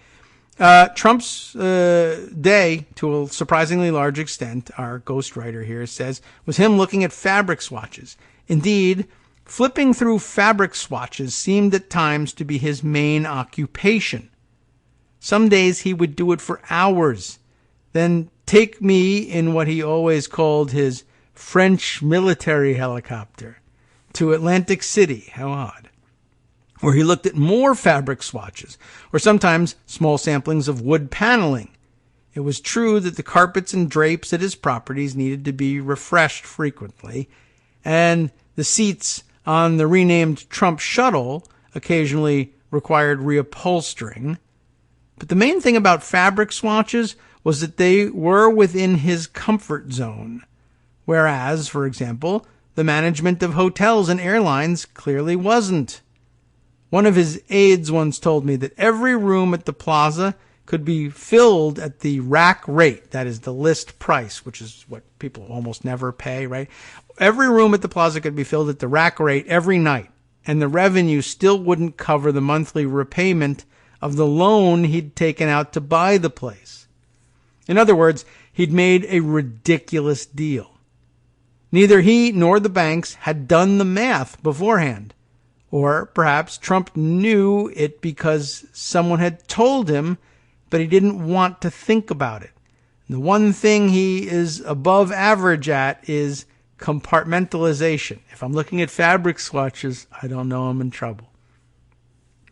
Trump's day, to a surprisingly large extent, our ghostwriter here says, was him looking at fabric swatches. Indeed, flipping through fabric swatches seemed at times to be his main occupation. Some days he would do it for hours, then take me in what he always called his French military helicopter to Atlantic City, how odd, where he looked at more fabric swatches, or sometimes small samplings of wood paneling. It was true that the carpets and drapes at his properties needed to be refreshed frequently, and the seats on the renamed Trump shuttle occasionally required reupholstering. But the main thing about fabric swatches was that they were within his comfort zone, whereas, for example, the management of hotels and airlines clearly wasn't. One of his aides once told me that every room at the plaza could be filled at the rack rate, that is the list price, which is what people almost never pay, right? Every room at the plaza could be filled at the rack rate every night, and the revenue still wouldn't cover the monthly repayment of the loan he'd taken out to buy the place. In other words, he'd made a ridiculous deal. Neither he nor the banks had done the math beforehand. Or perhaps Trump knew it because someone had told him, but he didn't want to think about it. The one thing he is above average at is compartmentalization. If I'm looking at fabric swatches, I don't know I'm in trouble.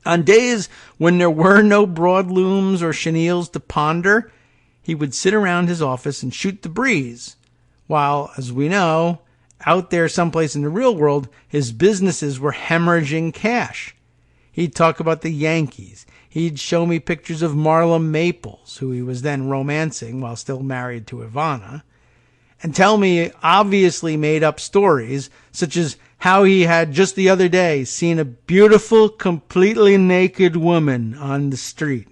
On days when there were no broadlooms or chenilles to ponder, he would sit around his office and shoot the breeze, while, as we know, out there someplace in the real world, his businesses were hemorrhaging cash. He'd talk about the Yankees. He'd show me pictures of Marla Maples, who he was then romancing while still married to Ivana, and tell me obviously made-up stories, such as how he had just the other day seen a beautiful, completely naked woman on the street.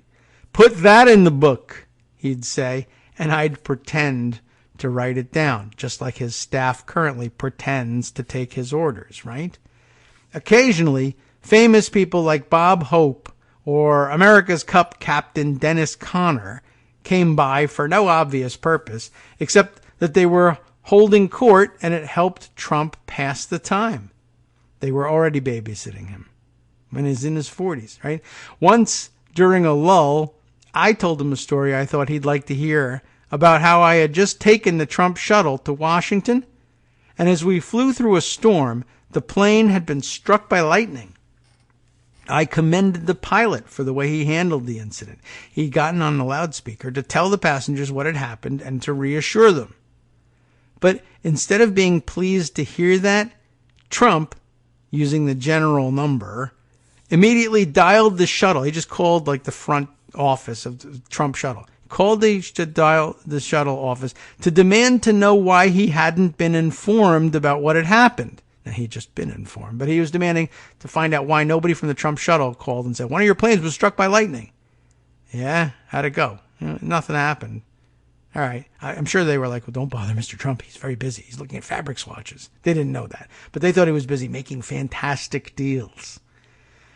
"Put that in the book," he'd say, and I'd pretend to write it down, just like his staff currently pretends to take his orders, right? Occasionally, famous people like Bob Hope or America's Cup captain Dennis Conner came by for no obvious purpose, except that they were holding court and it helped Trump pass the time. They were already babysitting him when he's in his 40s, right? Once, during a lull, I told him a story I thought he'd like to hear about how I had just taken the Trump shuttle to Washington, and as we flew through a storm, the plane had been struck by lightning. I commended the pilot for the way he handled the incident. He'd gotten on the loudspeaker to tell the passengers what had happened and to reassure them. But instead of being pleased to hear that, Trump, using the general number, immediately dialed the shuttle. He just called like the front office of the Trump shuttle. Called to dial the shuttle office to demand to know why he hadn't been informed about what had happened. Now, he'd just been informed, but he was demanding to find out why nobody from the Trump shuttle called and said, "One of your planes was struck by lightning." Yeah, how'd it go? Nothing happened. All right. I'm sure they were like, "Well, don't bother Mr. Trump. He's very busy. He's looking at fabric swatches." They didn't know that, but they thought he was busy making fantastic deals.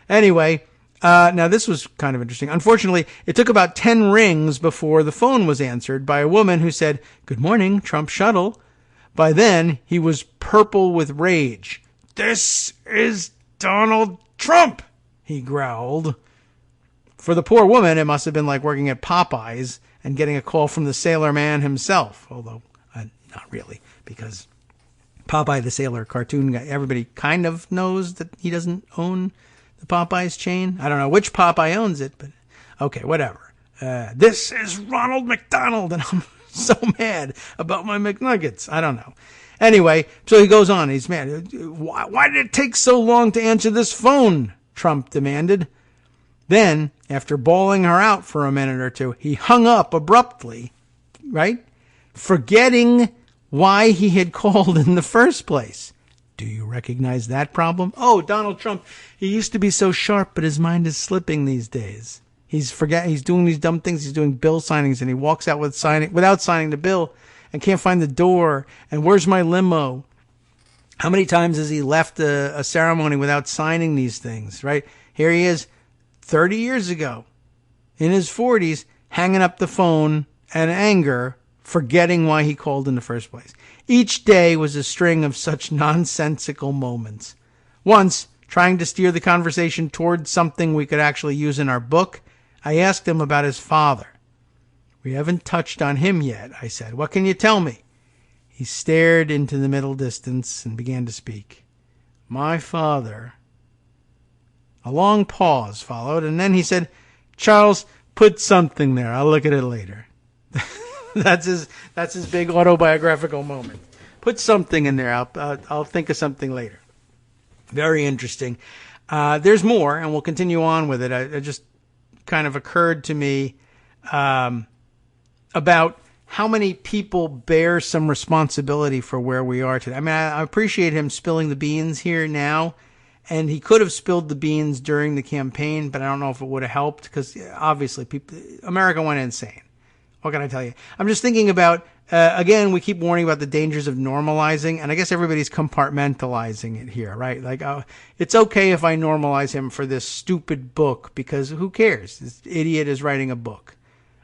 Anyway, now this was kind of interesting. Unfortunately, it took about 10 rings before the phone was answered by a woman who said, "Good morning, Trump shuttle." By then, he was purple with rage. "This is Donald Trump," he growled. For the poor woman, it must have been like working at Popeyes and getting a call from the Sailor Man himself. Although, not really, because Popeye the Sailor cartoon guy, everybody kind of knows that he doesn't own the Popeyes chain. I don't know which Popeye owns it, but okay, whatever. "This is Ronald McDonald, and I'm so mad about my McNuggets." I don't know. Anyway, so he goes on. He's mad. Why did it take so long to answer this phone?" Trump demanded. Then, after bawling her out for a minute or two, he hung up abruptly, right? Forgetting why he had called in the first place. Do you recognize that problem? Oh, Donald Trump, he used to be so sharp, but his mind is slipping these days. He's doing these dumb things. He's doing bill signings, and he walks out without signing the bill and can't find the door. And where's my limo? How many times has he left a ceremony without signing these things, right? Here he is 30 years ago in his 40s, hanging up the phone in anger, forgetting why he called in the first place. Each day was a string of such nonsensical moments. Once, trying to steer the conversation towards something we could actually use in our book, I asked him about his father. "We haven't touched on him yet," I said. "What can you tell me?" He stared into the middle distance and began to speak. "My father." A long pause followed, and then he said, "Charles, put something there. I'll look at it later." That's his big autobiographical moment. Put something in there. I'll think of something later. Very interesting. There's more, and we'll continue on with it. It just kind of occurred to me about how many people bear some responsibility for where we are today. I mean, I appreciate him spilling the beans here now, And he could have spilled the beans during the campaign, but I don't know if it would have helped because obviously America went insane. What can I tell you? I'm just thinking about, again, we keep warning about the dangers of normalizing, and I guess everybody's compartmentalizing it here, right? Like, it's okay if I normalize him for this stupid book because who cares? This idiot is writing a book.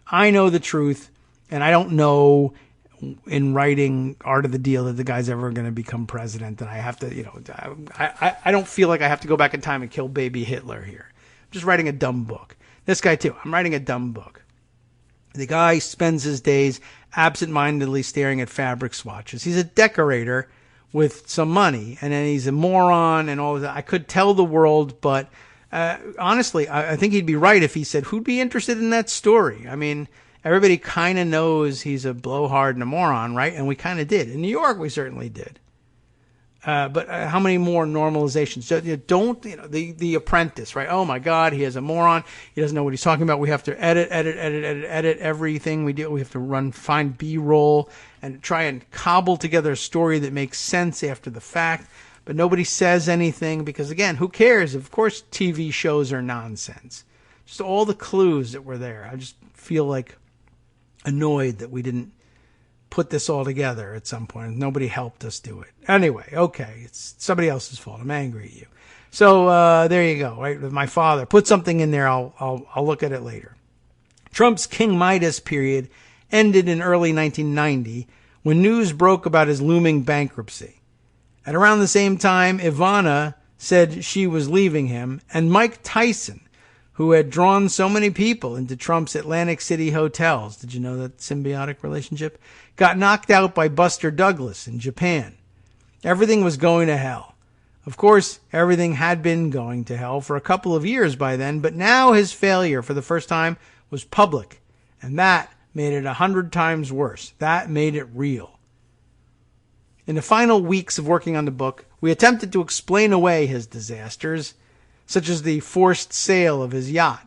I know the truth, and I don't know in writing Art of the Deal that the guy's ever going to become president, and I have to, I don't feel like I have to go back in time and kill baby Hitler here. I'm just writing a dumb book. This guy too. I'm writing a dumb book. The guy spends his days absent-mindedly staring at fabric swatches. He's a decorator with some money, and then he's a moron and all of that. I could tell the world, but honestly, I think he'd be right if he said, who'd be interested in that story? I mean, everybody kind of knows he's a blowhard and a moron, right? And we kind of did. In New York, we certainly did. But how many more normalizations? So, The Apprentice, right? Oh my God, he is a moron. He doesn't know what he's talking about. We have to edit everything we do. We have to find B-roll and try and cobble together a story that makes sense after the fact. But nobody says anything because, again, who cares? Of course, TV shows are nonsense. Just all the clues that were there. I just feel like annoyed that we didn't put this all together at some point. Nobody helped us do it. Anyway, okay, it's somebody else's fault. I'm angry at you. So there you go. Right, with my father, put something in there. I'll look at it later. Trump's King Midas period ended in early 1990 when news broke about his looming bankruptcy. At around the same time, Ivana said she was leaving him, and Mike Tyson, who had drawn so many people into Trump's Atlantic City hotels, did you know that symbiotic relationship, got knocked out by Buster Douglas in Japan. Everything was going to hell. Of course, everything had been going to hell for a couple of years by then, but now his failure for the first time was public, and that made it 100 times worse. That made it real. In the final weeks of working on the book, we attempted to explain away his disasters, such as the forced sale of his yacht.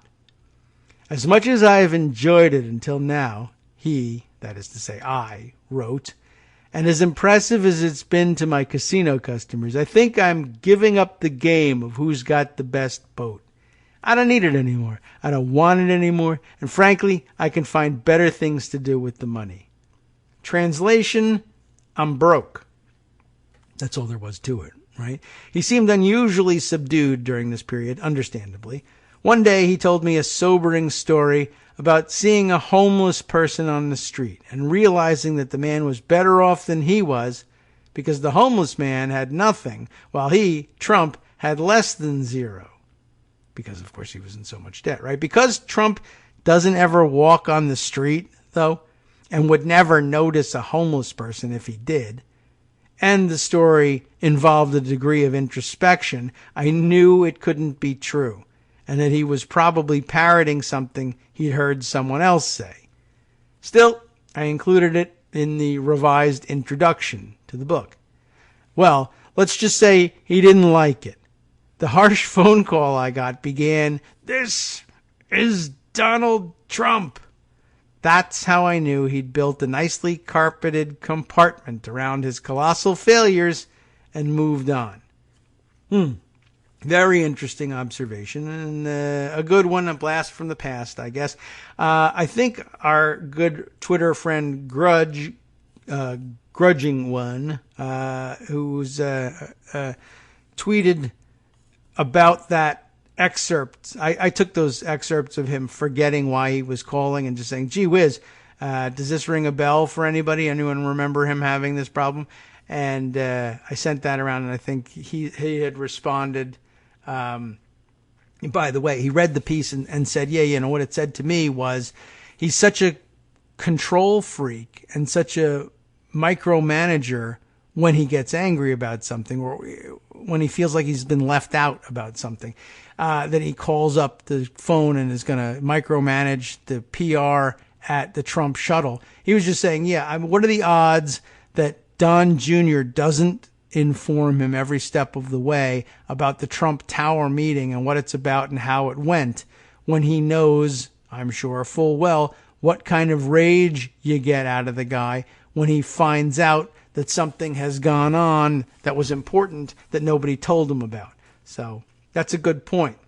As much as I have enjoyed it until now, he, that is to say I, wrote, and as impressive as it's been to my casino customers, I think I'm giving up the game of who's got the best boat. I don't need it anymore. I don't want it anymore. And frankly, I can find better things to do with the money. Translation, I'm broke. That's all there was to it, right? He seemed unusually subdued during this period, understandably. One day he told me a sobering story about seeing a homeless person on the street and realizing that the man was better off than he was because the homeless man had nothing while he, Trump, had less than zero. Because, of course, he was in so much debt, right? Because Trump doesn't ever walk on the street, though, and would never notice a homeless person if he did, and the story involved a degree of introspection, I knew it couldn't be true, and that he was probably parroting something he'd heard someone else say. Still, I included it in the revised introduction to the book. Well, let's just say he didn't like it. The harsh phone call I got began, "This is Donald Trump." That's how I knew he'd built a nicely carpeted compartment around his colossal failures and moved on. Very interesting observation, and a good one, a blast from the past, I guess. I think our good Twitter friend Grudging One, who's tweeted about that excerpt. I took those excerpts of him forgetting why he was calling and just saying, gee whiz, does this ring a bell for anybody? Anyone remember him having this problem? And I sent that around, and I think he had responded. By the way, he read the piece and said, yeah, you know, what it said to me was he's such a control freak and such a micromanager when he gets angry about something or when he feels like he's been left out about something, that he calls up the phone and is going to micromanage the PR at the Trump shuttle. He was just saying, what are the odds that Don Jr. doesn't inform him every step of the way about the Trump Tower meeting and what it's about and how it went when he knows, I'm sure full well, what kind of rage you get out of the guy when he finds out that something has gone on that was important that nobody told him about. So that's a good point.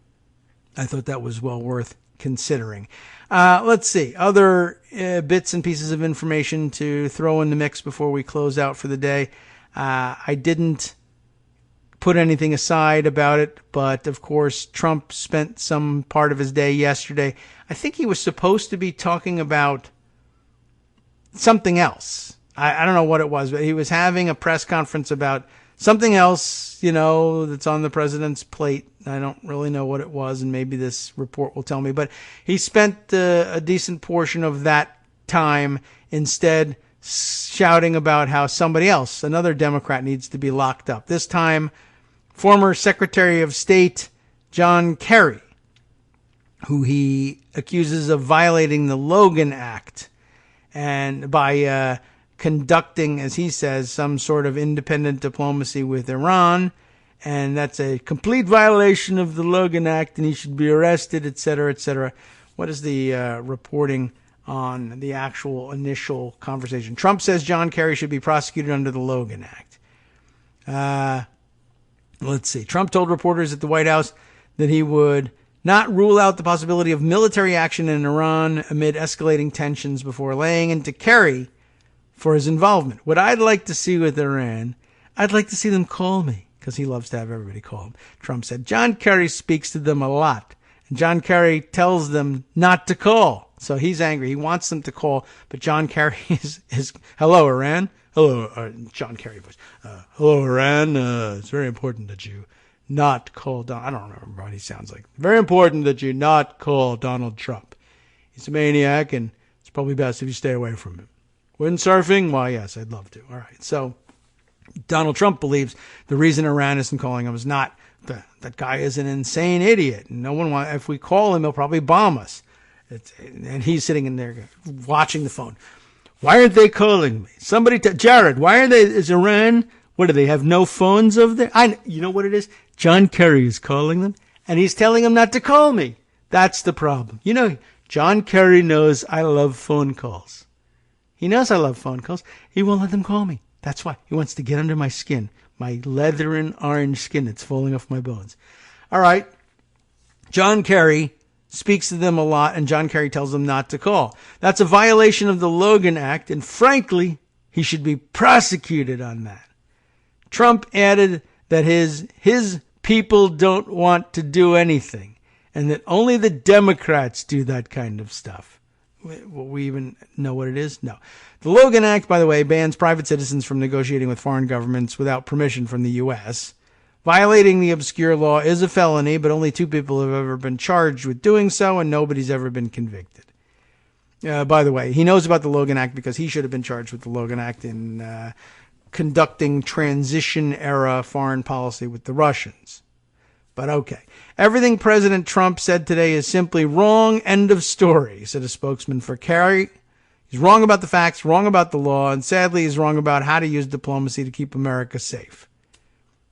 I thought that was well worth considering. Let's see. Other bits and pieces of information to throw in the mix before we close out for the day. I didn't put anything aside about it, but of course, Trump spent some part of his day yesterday. I think he was supposed to be talking about something else. I don't know what it was, but he was having a press conference about something else, that's on the president's plate. I don't really know what it was, and maybe this report will tell me. But he spent a decent portion of that time instead shouting about how somebody else, another Democrat, needs to be locked up. This time, former Secretary of State John Kerry, who he accuses of violating the Logan Act and by conducting, as he says, some sort of independent diplomacy with Iran. And that's a complete violation of the Logan Act, and he should be arrested, et cetera, et cetera. What is the reporting on the actual initial conversation? Trump says John Kerry should be prosecuted under the Logan Act. Let's see. Trump told reporters at the White House that he would not rule out the possibility of military action in Iran amid escalating tensions before laying into Kerry for his involvement. What I'd like to see with Iran, I'd like to see them call me, because he loves to have everybody call him. Trump said John Kerry speaks to them a lot, and John Kerry tells them not to call. So he's angry. He wants them to call, but John Kerry is hello, Iran. Hello, John Kerry voice. Hello, Iran. It's very important that you not call I don't remember what he sounds like. Very important that you not call Donald Trump. He's a maniac, and it's probably best if you stay away from him. Windsurfing? Why, yes, I'd love to. All right. So Donald Trump believes the reason Iran isn't calling him is not that guy is an insane idiot. No one wants. If we call him, he'll probably bomb us. And he's sitting in there watching the phone. Why aren't they calling me? Somebody, Jared, why are they? Is Iran? What do they have? No phones over there? You know what it is? John Kerry is calling them, and he's telling them not to call me. That's the problem. John Kerry knows I love phone calls. He knows I love phone calls. He won't let them call me. That's why. He wants to get under my skin, my leather and orange skin that's falling off my bones. All right. John Kerry speaks to them a lot, and John Kerry tells them not to call. That's a violation of the Logan Act, and frankly, he should be prosecuted on that. Trump added that his people don't want to do anything, and that only the Democrats do that kind of stuff. Will we even know what it is? No. The Logan Act, by the way, bans private citizens from negotiating with foreign governments without permission from the U.S. Violating the obscure law is a felony, but only 2 people have ever been charged with doing so, and nobody's ever been convicted. By the way, he knows about the Logan Act because he should have been charged with the Logan Act in conducting transition-era foreign policy with the Russians. But okay. Everything President Trump said today is simply wrong. End of story, said a spokesman for Kerry. He's wrong about the facts, wrong about the law, and sadly he's wrong about how to use diplomacy to keep America safe.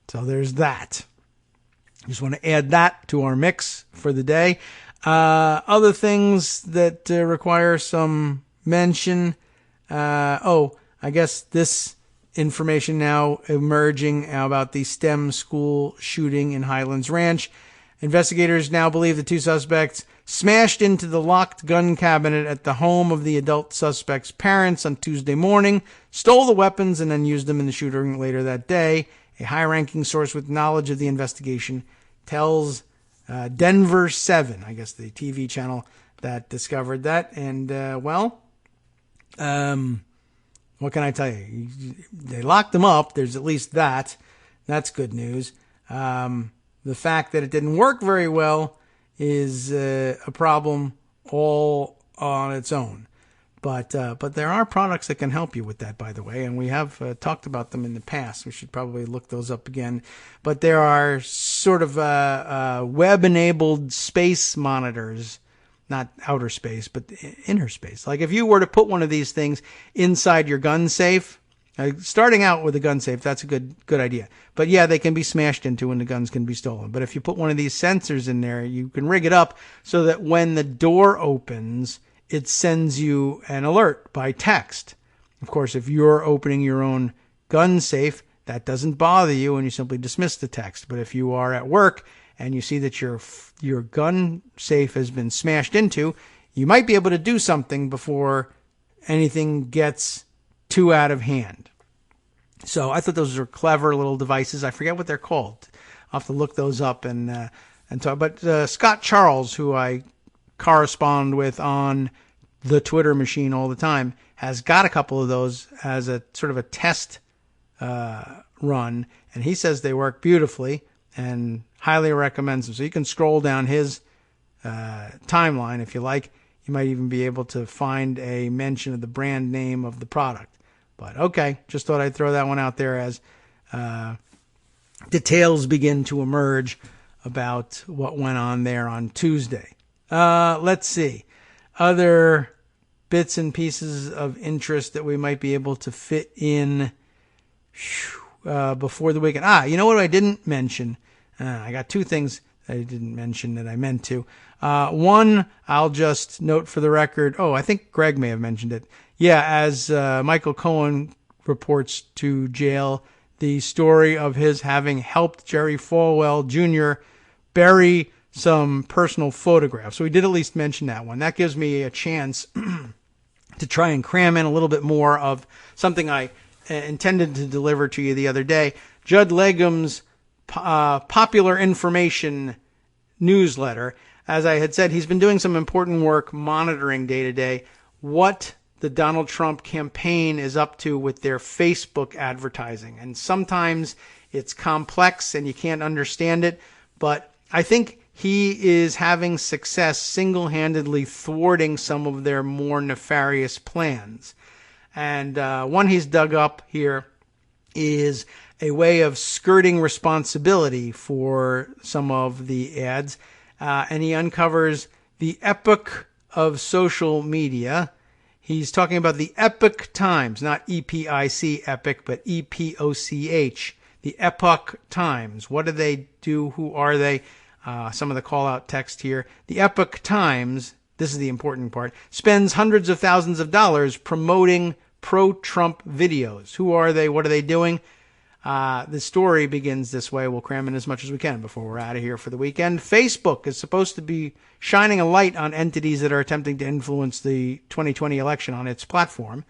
So there's that. Just want to add that to our mix for the day. Other things that require some mention. I guess this information now emerging about the STEM school shooting in Highlands Ranch. Investigators now believe the 2 suspects smashed into the locked gun cabinet at the home of the adult suspect's parents on Tuesday morning, stole the weapons, and then used them in the shooting later that day. A high-ranking source with knowledge of the investigation tells Denver 7, I guess the TV channel that discovered that. And, what can I tell you? They locked them up. There's at least that. That's good news. The fact that it didn't work very well is a problem all on its own. But there are products that can help you with that, by the way, and we have talked about them in the past. We should probably look those up again. But there are sort of web-enabled space monitors, not outer space, but inner space. Like if you were to put one of these things inside your gun safe, starting out with a gun safe, that's a good idea. But yeah, they can be smashed into and the guns can be stolen. But if you put one of these sensors in there, you can rig it up so that when the door opens, it sends you an alert by text. Of course, if you're opening your own gun safe, that doesn't bother you and you simply dismiss the text. But if you are at work and you see that your gun safe has been smashed into, you might be able to do something before anything gets too out of hand. So I thought those were clever little devices. I forget what they're called. I'll have to look those up and talk. But Scott Charles, who I correspond with on the Twitter machine all the time, has got a couple of those as a sort of a test run, and he says they work beautifully and highly recommends them. So you can scroll down his timeline if you like. You might even be able to find a mention of the brand name of the product. But okay, just thought I'd throw that one out there as details begin to emerge about what went on there on Tuesday. Let's see. Other bits and pieces of interest that we might be able to fit in before the weekend. You know what I didn't mention? I got two things I didn't mention that I meant to. One, I'll just note for the record. I think Greg may have mentioned it. Yeah, as Michael Cohen reports to jail, the story of his having helped Jerry Falwell Jr. bury some personal photographs. So we did at least mention that one. That gives me a chance to try and cram in a little bit more of something I intended to deliver to you the other day. Judd Legum's popular information newsletter. As I had said, he's been doing some important work monitoring day to day what the Donald Trump campaign is up to with their Facebook advertising. And sometimes it's complex and you can't understand it, but I think he is having success single-handedly thwarting some of their more nefarious plans. And one he's dug up here is a way of skirting responsibility for some of the ads. And he uncovers the epoch of social media. He's talking about the Epoch Times, not EPIC, Epic, but EPOCH, the Epoch Times. What do they do? Who are they? Some of the call-out text here. The Epoch Times, this is the important part, spends hundreds of thousands of dollars promoting pro-Trump videos. Who are they? What are they doing? The story begins this way. We'll cram in as much as we can before we're out of here for the weekend. Facebook is supposed to be shining a light on entities that are attempting to influence the 2020 election on its platform.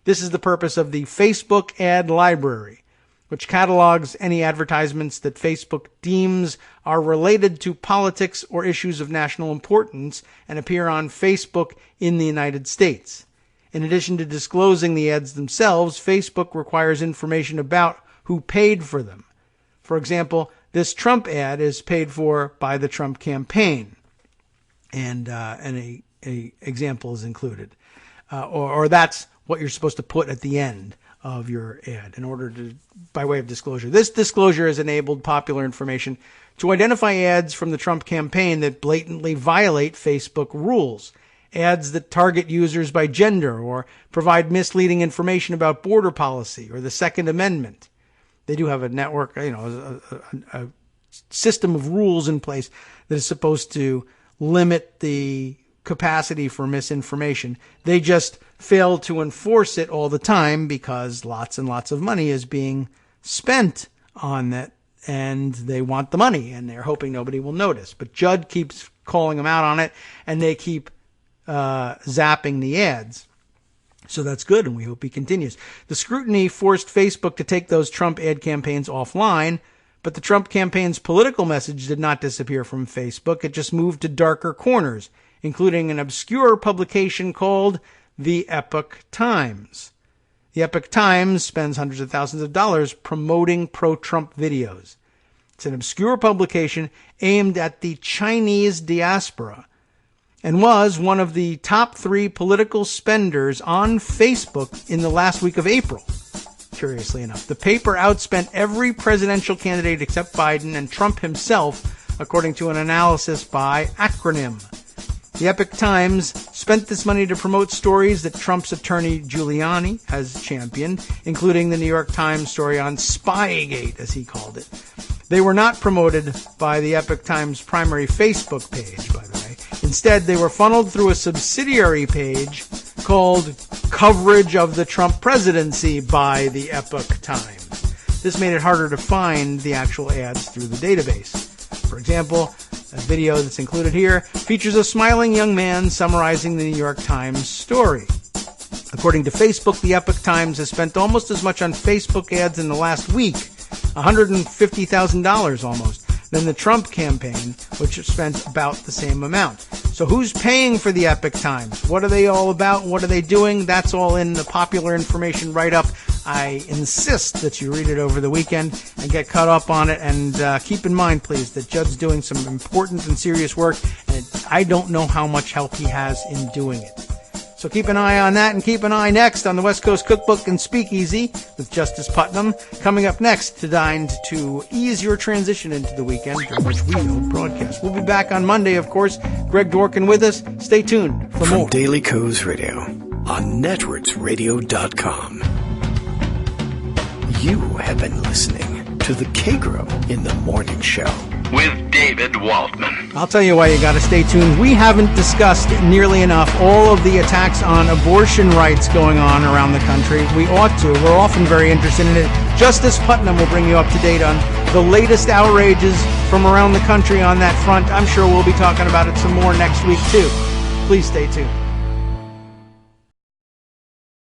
This is the purpose of the Facebook Ad Library, which catalogs any advertisements that Facebook deems are related to politics or issues of national importance and appear on Facebook in the United States. In addition to disclosing the ads themselves, Facebook requires information about who paid for them. For example, this Trump ad is paid for by the Trump campaign, and a example is included, or that's what you're supposed to put at the end of your ad in order to, by way of disclosure. This disclosure has enabled Popular Information to identify ads from the Trump campaign that blatantly violate Facebook rules. Ads that target users by gender or provide misleading information about border policy or the Second Amendment. They do have a network, a system of rules in place that is supposed to limit the capacity for misinformation. They just fail to enforce it all the time because lots and lots of money is being spent on that, and they want the money, and they're hoping nobody will notice. But Judd keeps calling them out on it, and they keep zapping the ads. So that's good, and we hope he continues. The scrutiny forced Facebook to take those Trump ad campaigns offline, but the Trump campaign's political message did not disappear from Facebook. It just moved to darker corners, including an obscure publication called the Epoch Times. The Epoch Times spends hundreds of thousands of dollars promoting pro-Trump videos. It's an obscure publication aimed at the Chinese diaspora, and was one of the top 3 political spenders on Facebook in the last week of April. Curiously enough, the paper outspent every presidential candidate except Biden and Trump himself, according to an analysis by Acronym. The Epoch Times spent this money to promote stories that Trump's attorney Giuliani has championed, including the New York Times story on Spygate, as he called it. They were not promoted by the Epoch Times' primary Facebook page, by the way. Instead, they were funneled through a subsidiary page called Coverage of the Trump Presidency by the Epoch Times. This made it harder to find the actual ads through the database. For example, a video that's included here features a smiling young man summarizing the New York Times story. According to Facebook, the Epoch Times has spent almost as much on Facebook ads in the last week, $150,000 almost, than the Trump campaign, which spent about the same amount. So who's paying for the Epoch Times? What are they all about? What are they doing? That's all in the popular information write-up. I insist that you read it over the weekend and get caught up on it. And keep in mind, please, that Judd's doing some important and serious work, and I don't know how much help he has in doing it. So keep an eye on that, and keep an eye next on the West Coast Cookbook and Speakeasy with Justice Putnam. Coming up next to ease your transition into the weekend, during which we don't broadcast. We'll be back on Monday, of course. Greg Dworkin with us. Stay tuned for more. From Daily Kos Radio on netrootsradio.com. You have been listening to the Kagro in the Morning Show with David Waldman. I'll tell you why you got to stay tuned. We haven't discussed nearly enough all of the attacks on abortion rights going on around the country. We ought to. We're often very interested in it. Justice Putnam will bring you up to date on the latest outrages from around the country on that front. I'm sure we'll be talking about it some more next week, too. Please stay tuned.